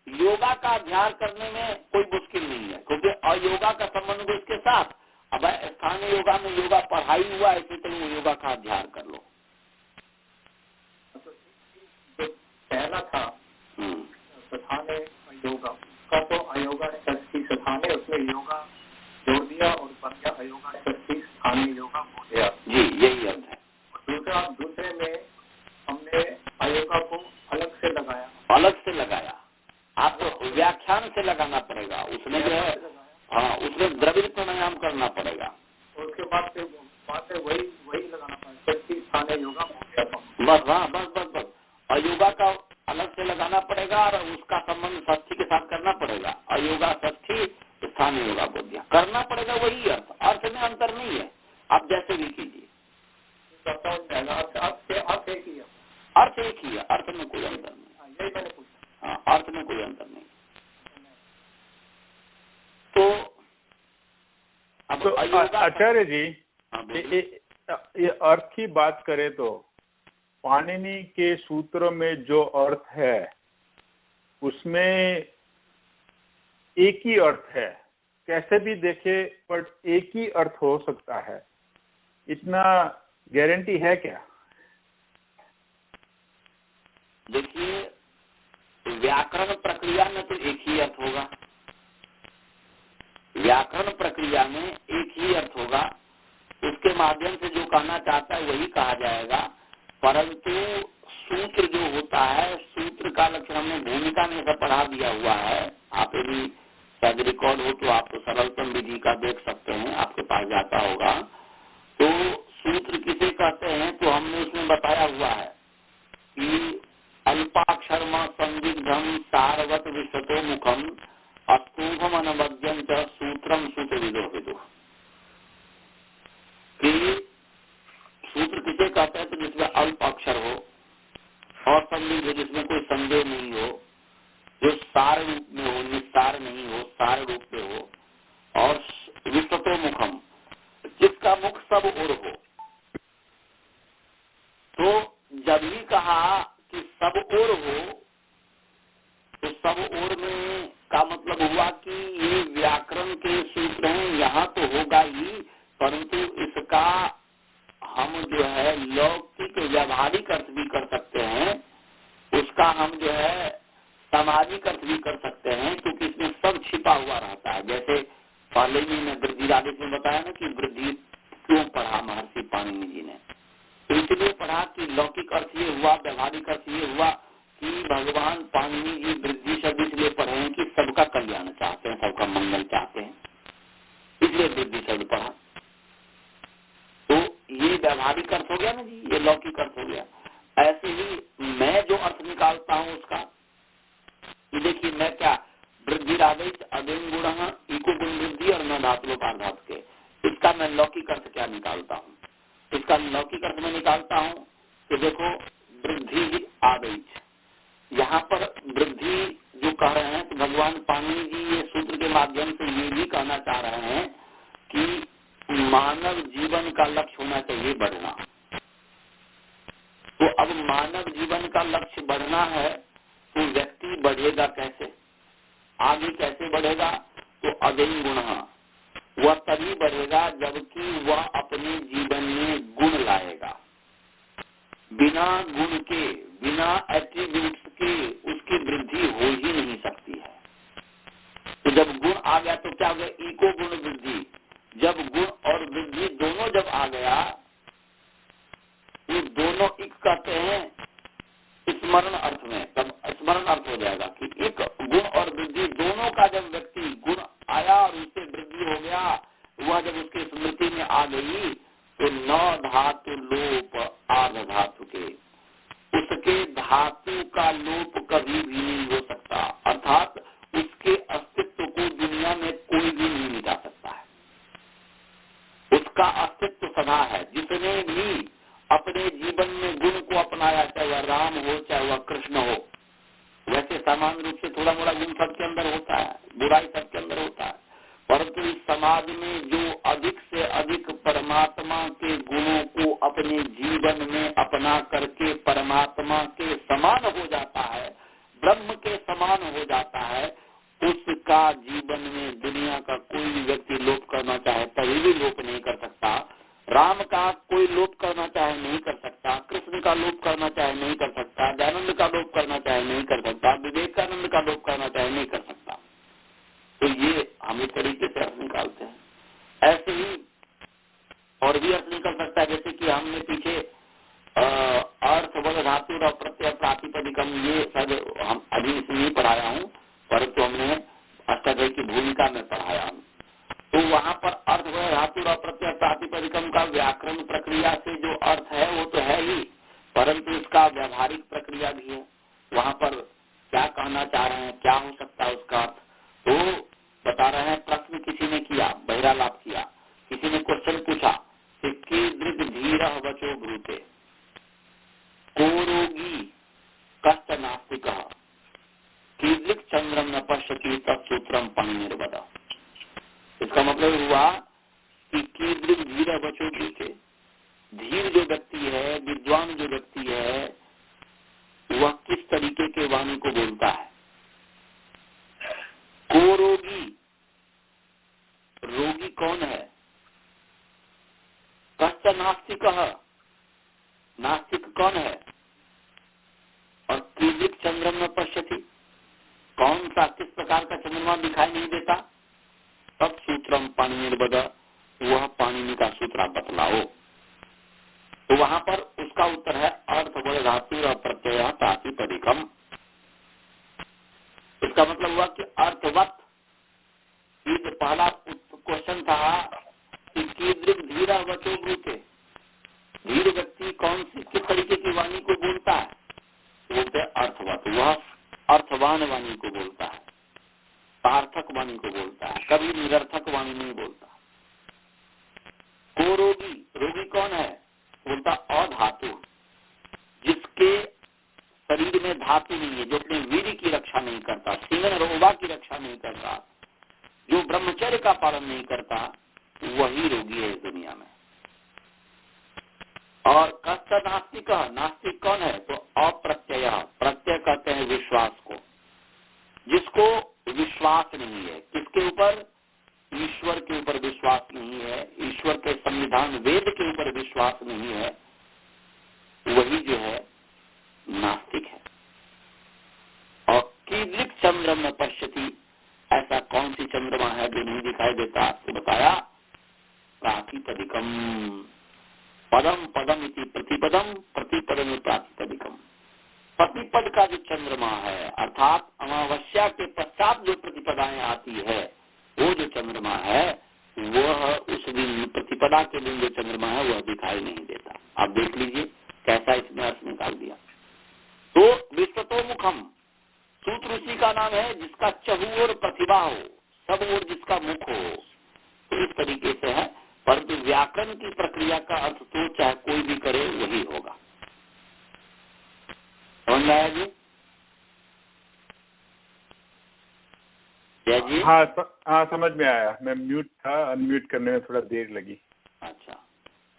योगा का अध्याहार करने में कोई मुश्किल नहीं है, क्योंकि अयोगा का संबंध भी इसके साथ। अब स्थानीय योगा में योगा पढ़ाई हुआ, इसी तरह योगा का अध्याहार कर लो। जो पहला था स्थाने योगा का, तो अयोगा षष्ठी स्थाने, उसमें योगा जोड़ दिया और बन गया अयोगा षष्ठी स्थानीय योगा हो गया। जी, यही अर्थ है। दूसरे में हमने अयोगा को अलग से लगाया। अलग से लगाया, आपको व्याख्यान से लगाना पड़ेगा, उसमें जो है, हाँ, उसमें द्रविड़ प्राणायाम करना पड़ेगा। उसके बाद से वही लगाना पड़ेगा, षष्ठी स्थानीय योगा हो गया। बस, हाँ, बस अयोगा का अलग से लगाना पड़ेगा और उसका संबंध षष्ठी के साथ करना पड़ेगा। अयोगा षष्ठी स्थानीय योगा बोल दिया, करना पड़ेगा, वही अर्थ में अंतर नहीं है, आप जैसे भी कीजिए, अर्थ एक ही है, अर्थ में कोई अंतर नहीं। यही मैंने पूछा। हाँ, अर्थ में कोई अंतर नहीं। तो अब आचार्य जी, हाँ, ये अर्थ की बात करें तो पाणिनि के सूत्र में जो अर्थ है उसमें एक ही अर्थ है, कैसे भी देखे पर एक ही अर्थ हो सकता है, इतना गारंटी है क्या? देखिए, व्याकरण प्रक्रिया में तो एक ही अर्थ होगा, व्याकरण प्रक्रिया में एक ही अर्थ होगा, उसके माध्यम से जो कहना चाहता है वही कहा जाएगा, परंतु सूत्र जो होता है, सूत्र का लक्षण हमने भूमिका में सब पढ़ा दिया हुआ है। आप यदि शायद रिकॉर्ड हो तो आप सरलतम विधि का देख सकते हैं, आपके पास जाता होगा। तो सूत्र किसे कहते हैं, तो हमने उसमें बताया हुआ है कि अल्पाक्षर संदिग्धम सारवत विशतो मुखम अस्तूभम अनवद्यम च सूत्रम सूत्र विदो विदु। सूत्र किसे कहते हैं, तो जिसमें अल्प अक्षर हो और संदिग्ध, जिसमें कोई संदेह नहीं हो, जो सार रूप में हो, निस्तार नहीं हो, सार रूप में हो, और विशतो मुखम, जिसका मुख सब ओर हो। तो जब ही कहा कि सब ओर हो, तो सब ओर में का मतलब हुआ कि ये व्याकरण के सूत्र हैं, यहाँ तो होगा ही, परंतु इसका हम जो है लौकिक व्यावहारिक अर्थ भी कर सकते हैं, उसका हम जो है सामाजिक अर्थ भी कर सकते हैं, क्योंकि इसमें सब छिपा हुआ रहता है। जैसे पहले ही मैं वृद्धिरादेश में बताया ना कि वृद्धि क्यों पढ़ा महर्षि पाणिनि जी ने, तो इसलिए पढ़ा कि लौकिक अर्थ ये हुआ, व्यावहारिक अर्थ ये हुआ कि भगवान पाणिनि जी वृद्धि शब्द इसलिए पढ़े हैं कि सबका कल्याण चाहते हैं, सबका मंगल चाहते हैं, इसलिए वृद्धि शब्द पढ़ा। तो ये व्यावहारिक अर्थ हो गया ना जी, ये लौकिक अर्थ हो गया। ऐसे ही मैं जो अर्थ निकालता हूँ उसका, देखिए मैं क्या, वृद्धिरादेश अदिन गुण इको गुण वृद्धि और न धातुलोपार्धात के, इसका मैं लौकिक अर्थ क्या निकालता हूँ, इसका लौकिक अर्थ में निकालता हूँ कि देखो वृद्धि आदेश, यहाँ पर वृद्धि जो कह रहे हैं, तो भगवान पाणिनि जी ये सूत्र के माध्यम से ये भी कहना चाह रहे हैं कि मानव जीवन का लक्ष्य होना चाहिए बढ़ना। तो अब मानव जीवन का लक्ष्य बढ़ना है, तो व्यक्ति बढ़ेगा कैसे, आगे कैसे बढ़ेगा, तो अदयी गुण, वह तभी बढ़ेगा जबकि वह अपने जीवन में गुण लाएगा। बिना गुण के, बिना एट्रीब्यूट्स के उसकी वृद्धि हो ही नहीं सकती है। तो जब गुण आ गया तो क्या हो गया, इको गुण वृद्धि। जब गुण और वृद्धि दोनों जब आ गया, ये दोनों एक कहते हैं स्मरण अर्थ में, तब स्मरण अर्थ हो जाएगा कि एक गुण और वृद्धि दोनों का जब व्यक्ति गुण आया और उससे वृद्धि हो वह जब उसकी स्मृति में आ गई तो 9 धातु लोप आर्ध धातु के, उसके धातु का लोप कभी भी नहीं हो सकता, अर्थात उसके अस्तित्व को दुनिया में कोई भी नहीं मिटा सकता है। उसका अस्तित्व सदा है। जिसने भी अपने जीवन में गुण को अपनाया, चाहे वह राम हो चाहे वह कृष्ण हो, वैसे सामान्य रूप से थोड़ा मोड़ा गुण सबके अंदर होता है, बुराई सबके अंदर होता है, परंतु इस समाज में जो अधिक से अधिक परमात्मा के गुणों को अपने जीवन में अपना करके परमात्मा के समान हो जाता है, ब्रह्म के समान हो जाता है, उसका जीवन में दुनिया का कोई भी व्यक्ति लोप करना चाहे तभी भी लोप नहीं कर सकता। राम का कोई लोप करना चाहे नहीं कर सकता, कृष्ण का लोप करना चाहे नहीं कर सकता, दयानंद का लोप करना चाहे नहीं कर सकता, विवेकानंद का लोप करना चाहे नहीं कर सकता। तो ये हम इस तरीके से अर्थ निकालते हैं। ऐसे ही और भी अर्थ निकल सकता है, जैसे कि हमने पीछे अर्थ वद धातु और प्रत्यय प्रातिपदिकम, ये सब हम अभी नहीं पढ़ाया हूँ, परंतु हमने अष्टाध्यायी की भूमिका में पढ़ाया हूँ। तो वहाँ पर अर्थ वद धातु और प्रत्यय प्रातिपदिकम का व्याकरण प्रक्रिया से जो अर्थ है वो तो है ही, परंतु इसका व्यावहारिक प्रक्रिया भी है। वहाँ पर क्या कहना चाह रहे हैं, क्या हो सकता है उसका अर्थ, तो बता रहे हैं। प्रश्न किसी ने किया, बहिरालाप किया, किसी ने क्वेश्चन पूछा कि कीदृग धीर वचो ब्रूते को रोगी कष्ट नास्तिक कीदृग चंद्रम न पश्यति तत्सूत्रम पाणिनिर्वद। इसका मतलब हुआ कि कीदृग धीर वचो ब्रूते, धीर जो व्यक्ति है, विद्वान जो व्यक्ति है, वह किस तरीके के वाणी को बोलता है। को रोगी, रोगी कौन है। कष्ट नास्तिक, नास्तिक कौन है। और कीदृग चंद्रम न पश्यति, कौन सा किस प्रकार का चंद्रमा दिखाई नहीं देता। तब सूत्रम पाणिनिर्वद, वह पाणिनि का सूत्र आप बतलाओ। तो वहां पर उसका उत्तर है अर्थ वद धातु और प्रत्यय प्रातिपदिकम। इसका मतलब हुआ कि अर्थवत, ये जो पहला क्वेश्चन था कि कीदृग धीर वचो ब्रूते, धीर व्यक्ति कौन सी किस तरीके की वाणी को बोलता है, बोलते अर्थवत, वह अर्थवान वाणी को बोलता है, सार्थक वाणी को बोलता है, कभी निरर्थक वाणी नहीं बोलता। को रोगी, रोगी कौन है, बोलता अधातु, जिसके शरीर में धातु नहीं है, जो अपने वीर्य की रक्षा नहीं करता, सीमन रोबा की रक्षा नहीं करता, जो ब्रह्मचर्य का पालन नहीं करता, वही रोगी है इस दुनिया में। और कष्ट नास्तिक, नास्तिक कौन है, तो अप्रत्यय, प्रत्यय कहते हैं विश्वास को, जिसको विश्वास नहीं है, किसके ऊपर, ईश्वर के ऊपर विश्वास नहीं है, ईश्वर के संविधान वेद के ऊपर विश्वास नहीं है, वही जो है नास्तिक है। और कीदृग चंद्रम न पश्यति, ऐसा कौन सी चंद्रमा है जो नहीं दिखाई देता, तो बताया प्रातिपदिकम, पदम पदम इति प्रतिपदम, प्रतिपदम प्रातिपदिकम। प्रतिपद का जो चंद्रमा है, अर्थात अमावस्या के पश्चात जो प्रतिपदाएं आती है, वो जो चंद्रमा है वह उस दिन प्रतिपदा के दिन जो चंद्रमा है वह दिखाई नहीं देता। आप देख लीजिए कैसा इसमें अर्थ निकाल दिया। तो विश्वतोमुखम, सूत्र उसी का नाम है जिसका चहुओर प्रतिभा हो, सब ओर जिसका मुख हो, तो इस तरीके से है। परंतु व्याकरण की प्रक्रिया का अर्थ तो चाहे कोई भी करे वही होगा। समझ आया जी? जय जी। हाँ समझ में आया। मैं म्यूट था, अनम्यूट करने में थोड़ा देर लगी। अच्छा,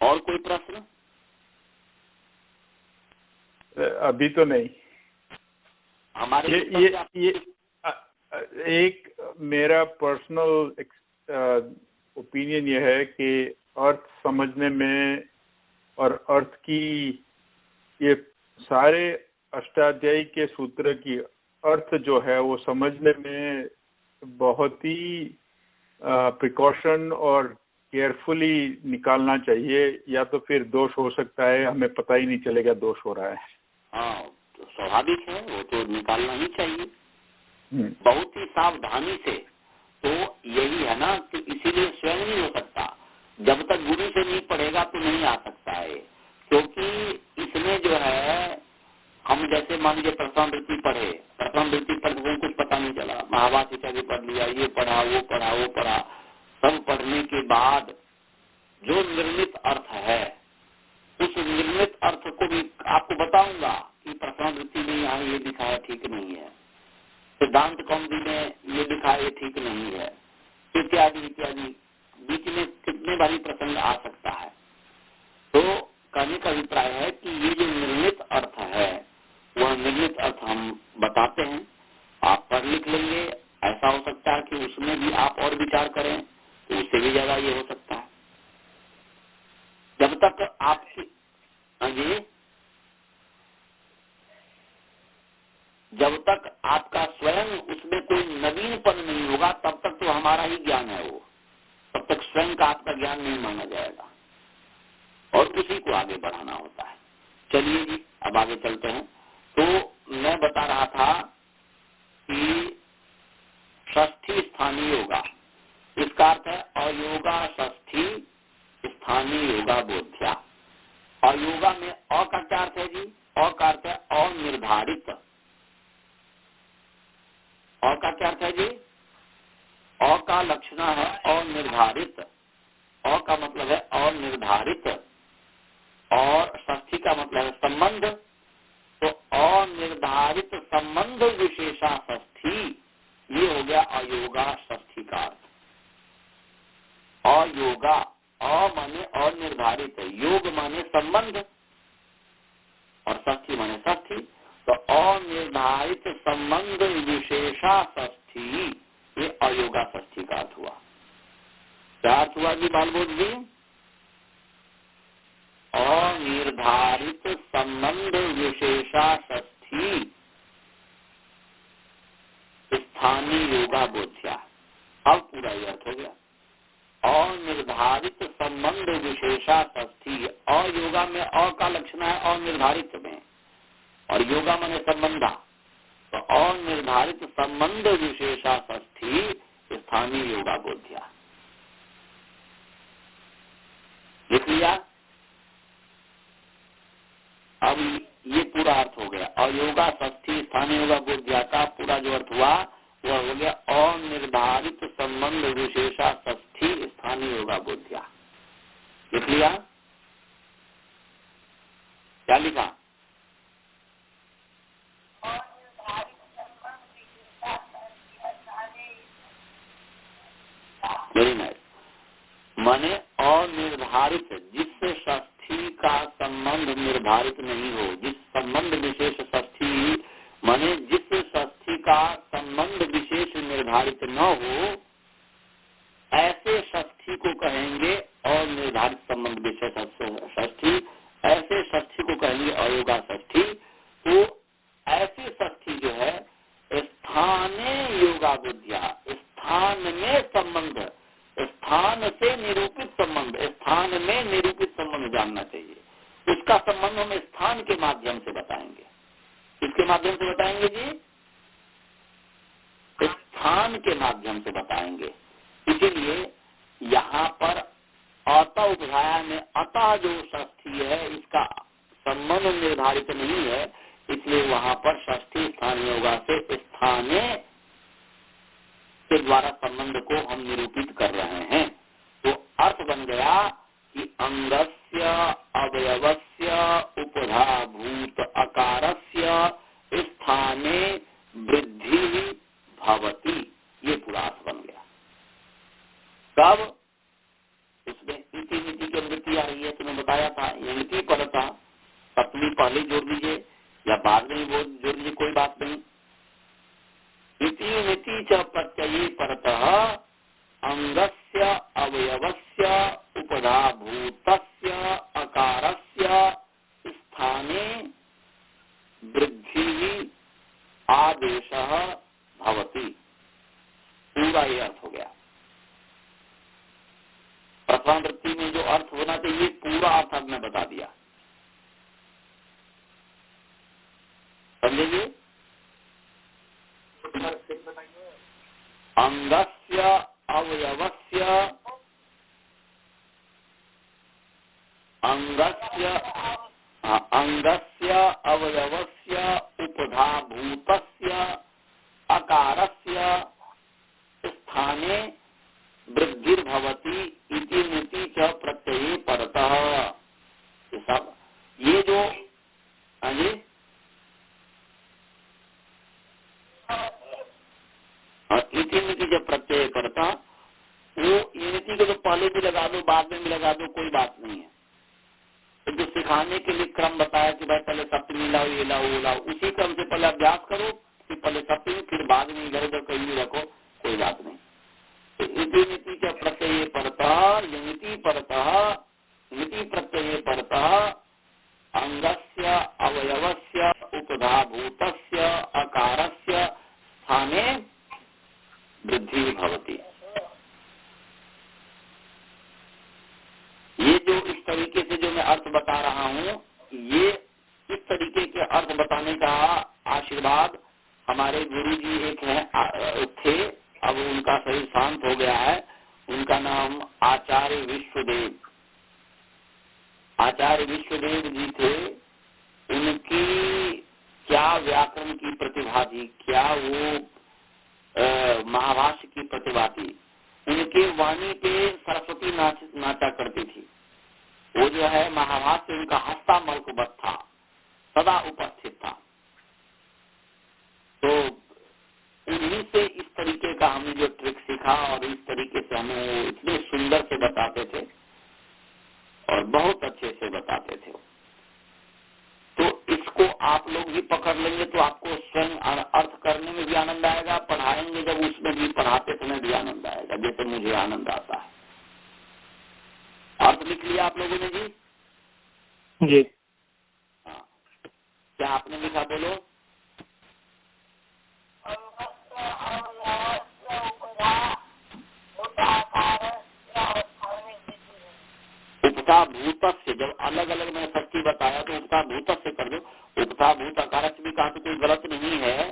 और कोई प्रश्न? अभी तो नहीं। हमारे ये एक मेरा पर्सनल ओपिनियन ये है कि अर्थ समझने में और अर्थ की ये सारे अष्टाध्यायी के सूत्र की अर्थ जो है वो समझने में बहुत ही प्रिकॉशन और केयरफुली निकालना चाहिए, या तो फिर दोष हो सकता है, हमें पता ही नहीं चलेगा दोष हो रहा है। हाँ, तो स्वाभाविक है, वो तो निकालना ही चाहिए बहुत ही सावधानी से। तो यही है ना कि इसीलिए स्वयं नहीं हो सकता, जब तक गुरु से नहीं पढ़ेगा तो नहीं आ सकता है। क्योंकि इसमें जो है हम जैसे मान लीजिए प्रथम वृत्ति पढ़े, प्रथम वृत्ति पढ़ने कुछ पता नहीं चला, महावासिका भी पढ़ लिया, ये पढ़ा वो पढ़ा वो पढ़ा, सब पढ़ने के बाद जो निर्मित अर्थ है उस निर्मित अर्थ को भी आपको बताऊंगा कि प्रथम वृत्ति में यहाँ ये दिखाया ठीक नहीं है, सिद्धांत कौमुदी में ये दिखाया ये ठीक नहीं है, इत्यादि इत्यादि। बीच में कितने बारी प्रसंग आ सकता है। तो कहने का अभिप्राय है कि ये जो निर्मित अर्थ है वह निर्मित अर्थ हम बताते हैं, आप पढ़ लिख लेंगे। ऐसा हो सकता है कि उसमें भी आप और विचार करें तो उससे भी ज्यादा ये हो सकता है। जब तक आपकी जी जब तक आपका स्वयं उसमें कोई नवीनपन नहीं होगा तब तक तो हमारा ही ज्ञान है वो, तब तक स्वयं का आपका ज्ञान नहीं माना जाएगा और उसी को आगे बढ़ाना होता है। चलिए जी अब आगे चलते हैं। तो मैं बता रहा था कि षष्ठी स्थानीय योगा, इसका अर्थ है अयोगा षष्ठी स्थानीय योगा बोध्या। अयोगा में अ का क्या अर्थ है जी? अ का अर्थ है अनिर्धारित। अ का क्या अर्थ है जी? अ का लक्षण है अनिर्धारित। अ का मतलब है अनिर्धारित और षष्ठी का मतलब है संबंध। तो अनिर्धारित संबंध विशेषा षष्ठी, ये हो गया अयोगा षष्ठी का अर्थ। अयोगा, अ माने अनिर्धारित, योग माने संबंध और षष्ठी माने षष्ठी। तो अनिर्धारित संबंध विशेषा षष्ठी, ये अयोगा षष्ठी का अर्थ हुआ। क्या अर्थ हुआ जी बालबोध जी? अनिर्धारित संबंध विशेषा षष्ठी स्थानीय योगा बोध्या। अब पूरा ये अर्थ हो गया। अनिर्धारित संबंध विशेषा षष्ठी। अयोगा में अ का लक्षण है अनिर्धारित में और योगा माने संबंधा। तो अनिर्धारित संबंध विशेषा षष्ठी स्थानीय योगा बोध्या। लिख लिया? अब ये पूरा अर्थ हो गया। अयोगा षष्ठी स्थानीय योगा बोध्या का पूरा जो अर्थ हुआ वह हो गया अनिर्धारित संबंध विशेषा षष्ठी स्थानीय योगा बोध्या। लिख लिया? क्या लिखा? Very nice. माने अनिर्धारित, जिससे षष्ठी का संबंध निर्धारित नहीं हो, जिस संबंध विशेष षष्ठी माने जिस षष्ठी का संबंध विशेष निर्धारित न हो, ऐसे षष्ठी को कहेंगे अनिर्धारित संबंध विशेष षष्ठी। ऐसे षष्ठी को कहेंगे अयोगा षष्ठी। तो ऐसी षष्ठी जो है स्थाने योगा बुद्धिया, स्थान में संबंध, स्थान से निरूपित संबंध, स्थान में निरूपित संबंध जानना चाहिए। उसका संबंध हम स्थान के माध्यम से बताएंगे। किसके माध्यम से बताएंगे जी? स्थान के माध्यम से बताएंगे। इसीलिए यहाँ पर अतः उपधाया में अतः जो षष्ठी है इसका संबंध निर्धारित नहीं है, इसलिए वहाँ पर षष्ठी स्थानीय योगा से स्थाने के द्वारा संबंध को हम निरूपित कर रहे हैं। तो अर्थ बन गया कि अंगस्य अवयवस्य उपधाभूत अकारस्य स्थाने वृद्धि भवति, ये पूरा अर्थ बन गया। कब? उसमें इति नीति की अनुवृत्ति आ रही है, तुम्हें बताया था। ये नीति पद था, सप्तमी पहले जोड़ दीजिए या बाद में जोड़ दीजिए, कोई बात नहीं। इति नीति च प्रत्यये परतः अंगस्य अवयवस्य उपधाभूतस्य अकारस्य स्थाने वृद्धि आदेशः भवति। पूरा ये अर्थ हो गया। प्रथम वृत्ति में जो अर्थ होना चाहिए पूरा अर्थ हमने बता दिया। समझिए? अंगस्य अवयवस्य अंगस्य अवयवस्य उपधाभूतस्य अकारस्य स्थाने वृद्धिर्भवति इति नीति च प्रत्यये परतः। ये सब ये जो इति नीति जब प्रत्यय परतः, वो ये नीति को तो पहले भी लगा दो बाद में भी लगा दो, कोई बात नहीं है। तो जो सिखाने के लिए क्रम बताया कि भाई पहले सप्तमी लाओ, ये लाओ, वो लाओ, उसी क्रम से पहले अभ्यास करो, फिर पहले सप्तमी, फिर बाद में इधर उधर कहीं भी रखो, कोई बात नहीं। तो इति नीति च प्रत्यये परतः, नीति प्रत्यये परतः अंगस्य अवयवस्य उपधाभूतस्य अकारस्य स्थाने वृद्धि भवति। ये जो इस तरीके से जो मैं अर्थ बता रहा हूँ, ये इस तरीके के अर्थ बताने का आशीर्वाद हमारे गुरु जी एक थे, अब उनका शरीर शांत हो गया है, उनका नाम आचार्य विश्वदेव। आचार्य विश्वदेव जी थे, उनकी क्या व्याकरण की प्रतिभा थी, क्या वो महाभाष्य की प्रतिभा थी। उनके वाणी पे सरस्वती नाचा करती थी। वो जो है महाभाष्य उनका हस्ता मलकुबत था, सदा उपस्थित था। तो उन्हीं से इस तरीके का हमने जो ट्रिक सीखा और इस तरीके से हमें इतने सुंदर से बताते थे और बहुत अच्छे से बताते थे। तो इसको आप लोग भी पकड़ लेंगे तो आपको स्वयं अर्थ करने में भी आनंद आएगा, पढ़ाएंगे जब उसमें भी पढ़ाते समय भी आनंद आएगा, जैसे मुझे आनंद आता है। अर्थ लिख लिया आप लोगों ने जी? जी हाँ, क्या आपने लिखा बोलो? उपता भूत से, जब अलग अलग मैंने षष्ठी बताया तो उपता भूत से कर दो। उपता भूत अकार से भी कहा तो कोई गलत नहीं है,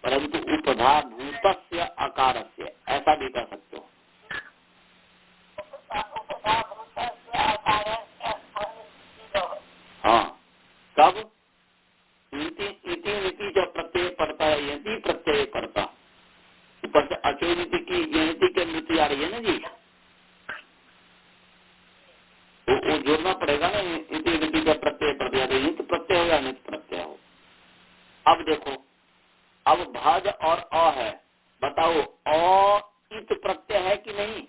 परंतु उपधा भूत से अकार से ऐसा भी कर सकते हो। हाँ, कब? इति नीति जब प्रत्यय पड़ता है, यदि प्रत्यय पड़ता, ऊपर से अचो नीति की नीति की नीति आ रही है ना जी, वो जोड़ना पड़ेगा ना। इति नीति जब प्रत्यय पड़ता है, नित्य प्रत्यय हो या नित्य प्रत्यय हो। अब देखो, अब भज और अ है, बताओ अ इत प्रत्यय है कि नहीं?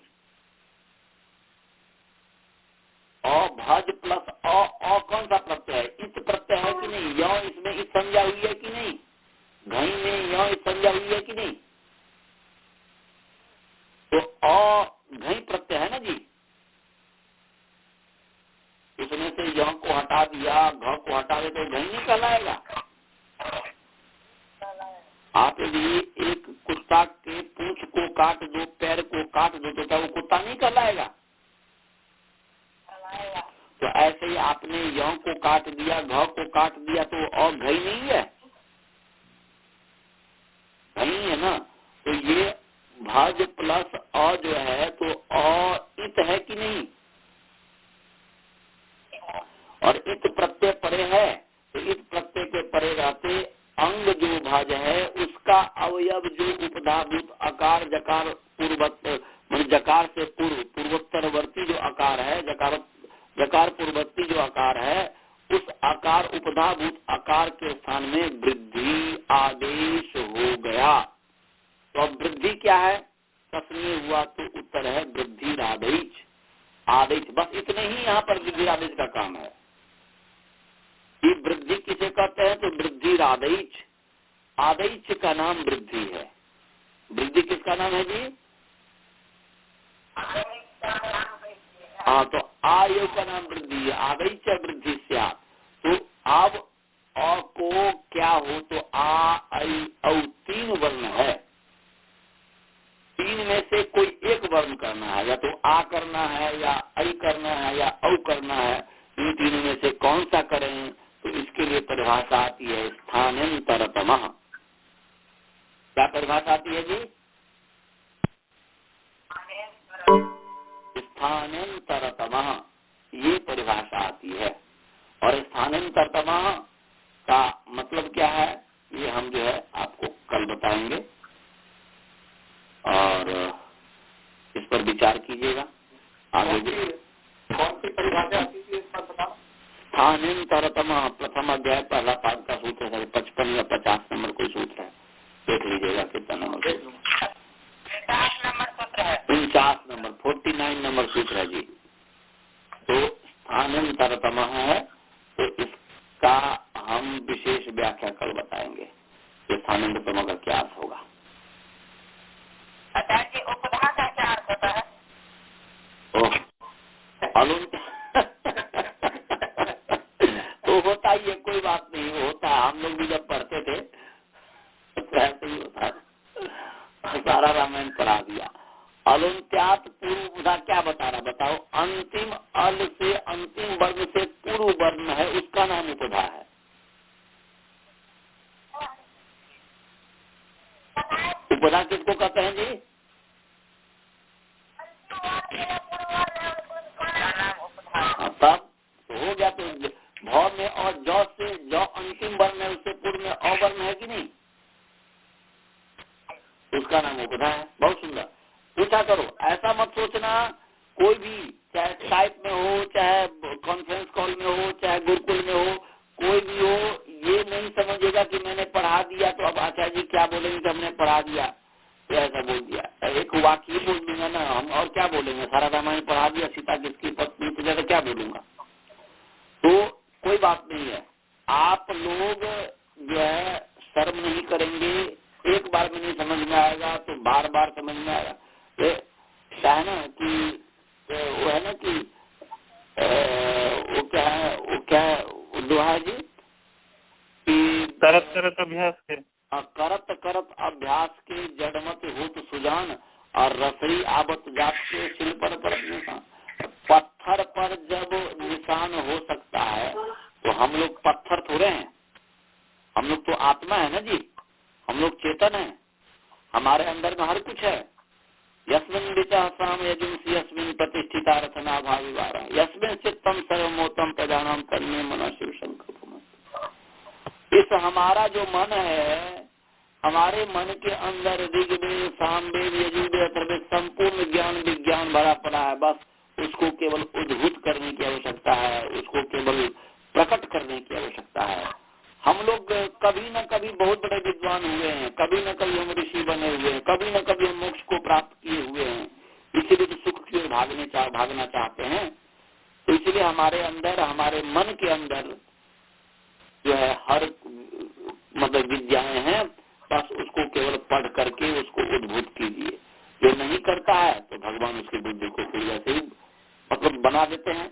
भज प्लस अ कौन सा प्रत्यय है? इत प्रत्यय है कि नहीं? यौ इसमें इत संज्ञा हुई है कि नहीं? घई में यौ इत संज्ञा हुई है कि नहीं? तो घई प्रत्यय है ना जी। इसमें से यौ को हटा दिया, घ को हटा दे तो घई नहीं कहलाएगा। आप यदि एक कुत्ता के पूंछ को काट दो, पैर को काट दो, तो क्या वो कुत्ता नहीं कहलाएगा? तो ऐसे ही आपने यौ को काट दिया, घ को काट दिया, तो और घई नहीं है? घई है ना। तो ये भज प्लस अ जो है तो अ इत है कि नहीं? और इत प्रत्यय परे है, तो इत प्रत्यय के परे रहते अंग जो भज है उसका अवयव जो उपधाभूत अकार जकार पूर्वोत्तर, जकार से पूर्वोत्तरवर्ती जो आकार है, जकार पूर्ववर्ती जो आकार है, उस आकार उपधाभूत आकार के स्थान में वृद्धि आदेश हो गया। तो अब वृद्धि क्या है? तस्नीय हुआ तो उत्तर है वृद्धि आदेश। आदेश बस इतने ही यहाँ पर वृद्धि आदेश का काम है। ये वृद्धि किसे कहते हैं? तो वृद्धि आदेश। आदेश का नाम वृद्धि है। वृद्धि किसका नाम है जी? हाँ, तो आयु का नाम वृद्धि है। आदेश वृद्धि से आप तो अब अ को क्या हो तो आ आई औ तीन वर्ण है, तीन में से कोई एक वर्ण करना है, या तो आ करना है या ऐ करना है या औ करना है। इन तीनों में से कौन सा करें? तो इसके लिए परिभाषा आती है स्थानांतरतमः। क्या परिभाषा आती है जी? स्थानांतरतमः ये परिभाषा आती है। और स्थानांतरतमः का मतलब क्या है ये हम जो है आपको कल बताएंगे और इस पर विचार कीजिएगा। आगे कौन सी परिभाषा आती थी इस पर बताओ। स्थानांतरतमः प्रथम अध्याय पहला पाद का सूत्र है, 55 या 50 नंबर कोई सूत्र है, देख लीजिएगा कितना नंबर। 50 नंबर सूत्र है, 49 नंबर 49 नंबर सूत्र है जी। तो स्थानांतरतमः है, तो इसका हम विशेष व्याख्या कल बताएंगे कि स्थानांतरतमः का क्या अर्थ होगा। आचार्य जी उपधा का क्या अर्थ होता है? तो होता ही है, कोई बात नहीं, होता है। हम लोग भी जब पढ़ते थे तो ऐसे ही होता है, सारा रामायण पढ़ा दिया। अलुंत्यात पूर्व बुधा क्या बता रहा बताओ। अंतिम अल से अंतिम वर्ण से पूर्व वर्ण है, उसका नाम उपधा है। उपधा किसको कहते हैं जी? तब तो हो गया। तो भ में और ज से जो अंतिम वर्ण है उससे पूर्व में अवर्ण है कि नहीं, उसका नाम उपधा है। बहुत सुंदर। पूछा करो, ऐसा मत सोचना कोई भी, चाहे स्काइप में हो, चाहे कॉन्फ्रेंस कॉल में हो, चाहे गुरुकुल में हो, कोई भी हो, ये नहीं समझेगा कि मैंने पढ़ा दिया तो अब आचार्य जी क्या बोलेंगे कि हमने पढ़ा दिया तो ऐसा बोल दिया। एक वाक्य बोल दूंगा ना हम, और क्या बोलेंगे, सारा रामायण पढ़ा दिया, सीता किसकी पत्नी तो ज्यादा क्या बोलूंगा। तो कोई बात नहीं है, आप लोग जो है शर्म नहीं करेंगे, एक बार में नहीं समझ में आएगा तो बार बार समझ में आएगा। क्या है ना कि वो है ना कि वो क्या है दोहा जी कि करत करत अभ्यास के, करत करत अभ्यास के जड़मत होत सुजान और रसरी आबत जात के शिल पर निशान। पत्थर पर जब निशान हो सकता है तो हम लोग पत्थर थोड़े हैं, हम लोग तो आत्मा है ना जी, हम लोग चेतन है, हमारे अंदर में हर कुछ है। यस्मिन विचासाम यजुंसी यस्मिन प्रतिष्ठिता रचना भाविवारा यस्मिन चित्तम सर्वमोतम प्रजानाम तन्मे मना शिव शंकर। इस हमारा जो मन है, हमारे मन के अंदर ऋग्वेद सामवेद यजुर्वेद अथर्ववेद संपूर्ण ज्ञान विज्ञान भरा पड़ा है। बस उसको केवल उद्भूत करने की आवश्यकता है, उसको केवल प्रकट करने की आवश्यकता है। हम लोग कभी न कभी बहुत बड़े विद्वान हुए हैं, कभी न कभी हम ऋषि बने हुए हैं, कभी न कभी हम मोक्ष को प्राप्त किए हुए हैं, इसीलिए तो सुख की ओर भागना चाहते हैं। तो इसलिए हमारे अंदर, हमारे मन के अंदर जो है हर मतलब विद्याएं हैं, बस उसको केवल पढ़ करके उसको उद्भूत कीजिए। जो नहीं करता है तो भगवान उसकी बुद्धि को फिर वैसे ही मतलब बना देते हैं,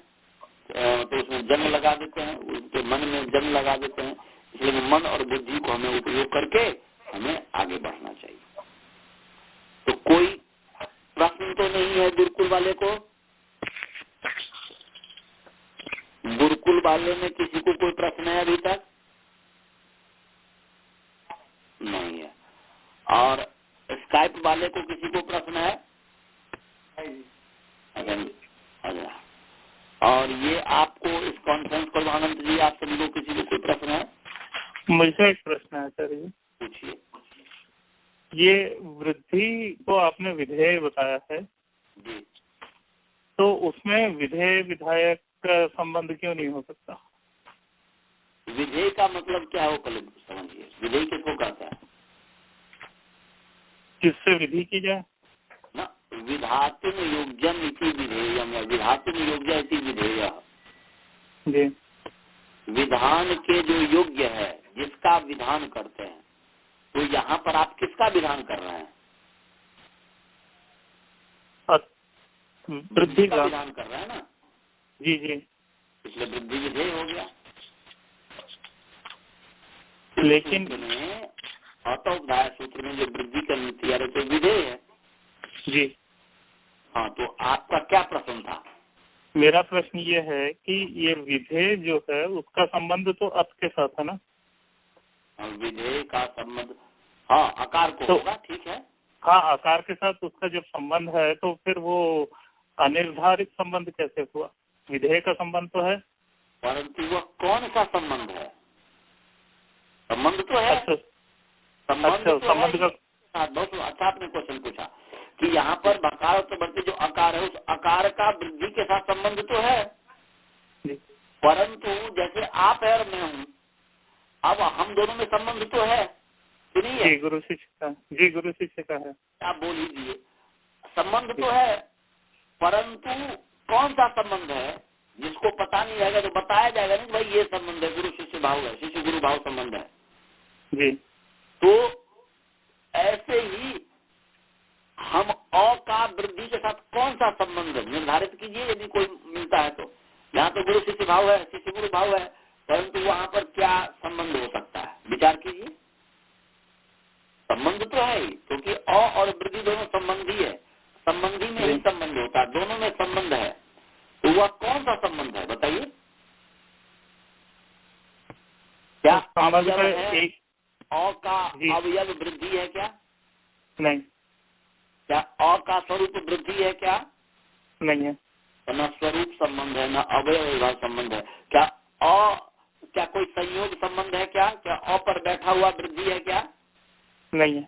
तो उसमें जन्म लगा देते हैं, उसके मन में जन्म लगा देते हैं। इसलिए मन और बुद्धि को हमें उपयोग करके हमें आगे बढ़ना चाहिए। तो कोई प्रश्न तो नहीं है गुरुकुल वाले को? गुरुकुल वाले में किसी को कोई प्रश्न है अभी तक? नहीं है। और स्काइप वाले को किसी को प्रश्न है? अच्छा। और ये आपको इस कॉन्फ्रेंस को आनंद जी, आप सभी को किसी को कोई प्रश्न है? मुझे एक प्रश्न है सर जी। पूछिए। ये वृद्धि को आपने विधेय बताया है जी, तो उसमें विधेय विधायक का संबंध क्यों नहीं हो सकता? विधेय का मतलब क्या हो पहले समझिए। विधेय किसको कहता है? किससे विधि की जाए ना, विधातुम योग्यम इति विधेयम या विधातुम योग्य इति विधेय। जी। विधान के जो योग्य है, जिसका विधान करते हैं, तो यहाँ पर आप किसका विधान कर रहे हैं? वृद्धि का विधान कर रहे हैं ना। जी जी। इसलिए वृद्धि विधेय हो गया। लेकिन अतोपधाय सूत्र में जो वृद्धि करनी तैयार है तो विधेय है जी। हाँ, तो आपका क्या प्रश्न था? मेरा प्रश्न ये है कि ये विधेय जो है उसका संबंध तो अत के साथ है ना? विधेय का संबंध हाँ आकार को तो होगा, ठीक है। हाँ, आकार के साथ उसका जब संबंध है तो फिर वो अनिर्धारित संबंध कैसे हुआ? विधेय का संबंध तो है, परंतु वह कौन सा संबंध है? संबंध तो है। अच्छा, संबंध अच्छा, संबंध का बहुत अच्छा आपने क्वेश्चन पूछा कि यहाँ पर बकार और बढ़ते जो आकार है, उस आकार का वृद्धि के साथ संबंध तो है, परंतु जैसे आप है और मैं हूँ, अब हम दोनों में संबंध तो है कि नहीं है? जी गुरु शिष्य का है। आप बोल लीजिए, संबंध तो है, परंतु कौन सा संबंध है? जिसको पता नहीं रहेगा तो बताया जाएगा नहीं भाई ये संबंध है, गुरु शिष्य भाव है, शिष्य गुरु भाव संबंध है जी। तो ऐसे ही हम अ का वृद्धि के साथ कौन सा संबंध निर्धारित कीजिए, यदि कोई मिलता है तो। यहाँ तो गुरु शिष्य भाव है, शिष्य गुरु भाव है, परंतु वहाँ पर क्या संबंध हो सकता है? विचार कीजिए। संबंध तो है ही, क्योंकि अ और वृद्धि दोनों संबंधी है, संबंधी में ही संबंध होता है, दोनों में संबंध है, तो वह कौन सा संबंध है बताइए? क्या अवयव है? अ का अवयव वृद्धि है क्या? नहीं। क्या अ का स्वरूप वृद्धि है क्या? नहीं है। न स्वरूप संबंध है, न अवयव संबंध है। क्या कोई संयोग संबंध है क्या? क्या अ पर बैठा हुआ वृद्धि है क्या? नहीं है।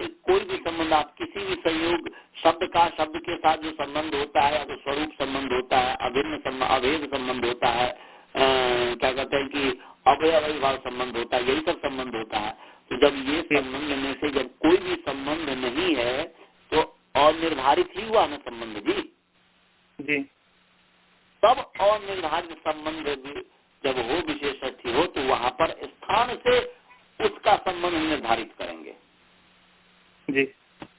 कोई भी संबंध, आप किसी भी संयोग शब्द का शब्द के साथ जो संबंध होता है, तो स्वरूप संबंध होता है, अभिन्न अभेद संबंध होता है, क्या कहते हैं कि अवयव भाव संबंध होता है, यही सब संबंध होता है। तो जब ये संबंध में से जब कोई भी संबंध नहीं है तो अनिर्धारित ही हुआ ना संबंध जी। तब अनिर्धारित संबंध जब हो, विशेषण हो, तो वहाँ पर स्थान से उसका संबंध निर्धारित करेंगे जी,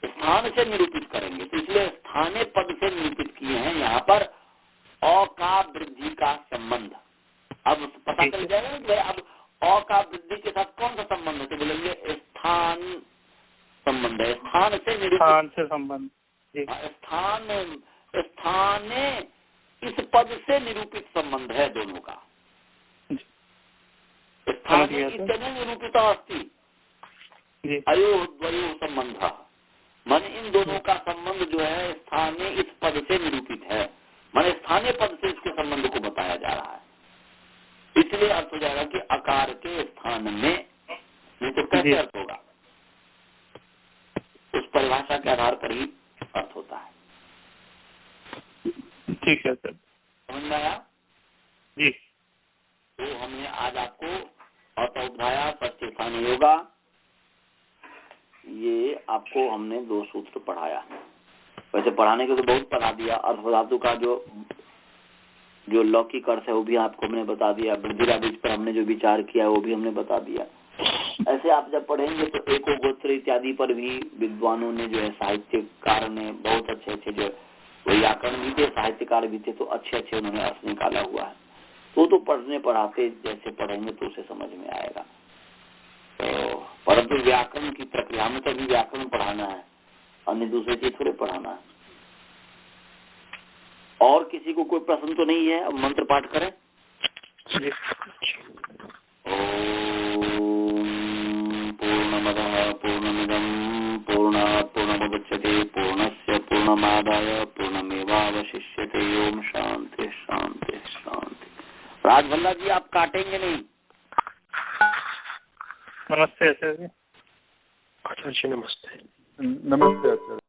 स्थान से निरूपित करेंगे। तो इसलिए स्थानीय पद से निरूपित किए हैं यहाँ पर अ का वृद्धि का संबंध। अब पता चल जाएगा कि अब अ का वृद्धि के साथ कौन सा संबंध है, तो बोलेंगे स्थान संबंध है, स्थान से निरूपित संबंध। स्थान इस पद से निरूपित संबंध है दोनों का। स्थान इतने निरूपित अस्ति अयो द्वयो संबंध, मन इन दोनों का संबंध जो है स्थानीय इस पद से निरूपित है, मन स्थानीय पद से इसके संबंध को बताया जा रहा है। इसलिए अर्थ हो जाएगा कि आकार के स्थान में, नहीं तो कैसे अर्थ होगा? उस परिभाषा के आधार पर ही अर्थ होता है। ठीक है सर, समझ में आया जी। तो हमने आज आपको अतोपधाया सत्य स्थान योगा, ये आपको हमने 2 सूत्र पढ़ाया। वैसे पढ़ाने के तो बहुत पढ़ा दिया, अर्थ धातु का जो लौकिक अर्थ है वो भी आपको हमने बता दिया, वृद्धि बीज पर हमने जो विचार किया वो भी हमने बता दिया। ऐसे आप जब पढ़ेंगे तो एको गोत्र इत्यादि पर भी विद्वानों ने जो है, साहित्यकार ने बहुत अच्छे अच्छे जो व्याकरण भी थे, साहित्यकार भी थे, तो अच्छे अच्छे उन्होंने अर्थ निकाला हुआ है। तो पढ़ने पढ़ाते जैसे पढ़ेंगे तो उसे समझ में आएगा। तो परंतु व्याकरण की प्रक्रिया में तो भी व्याकरण पढ़ाना है, अन्य दूसरी चीज थोड़े पढ़ाना है। और किसी को कोई प्रश्न तो नहीं है? अब मंत्र पाठ करें। ओम पूर्णमदः पूर्णमिदं पूर्णात् पूर्णमुदच्यते पूर्णस्य पूर्णमादाय पूर्णमेवावशिष्यते। ओम शांति शांति शांति। राजभल्ला जी आप काटेंगे नहीं? नमस्ते आचार्य। नमस्ते आचार्य।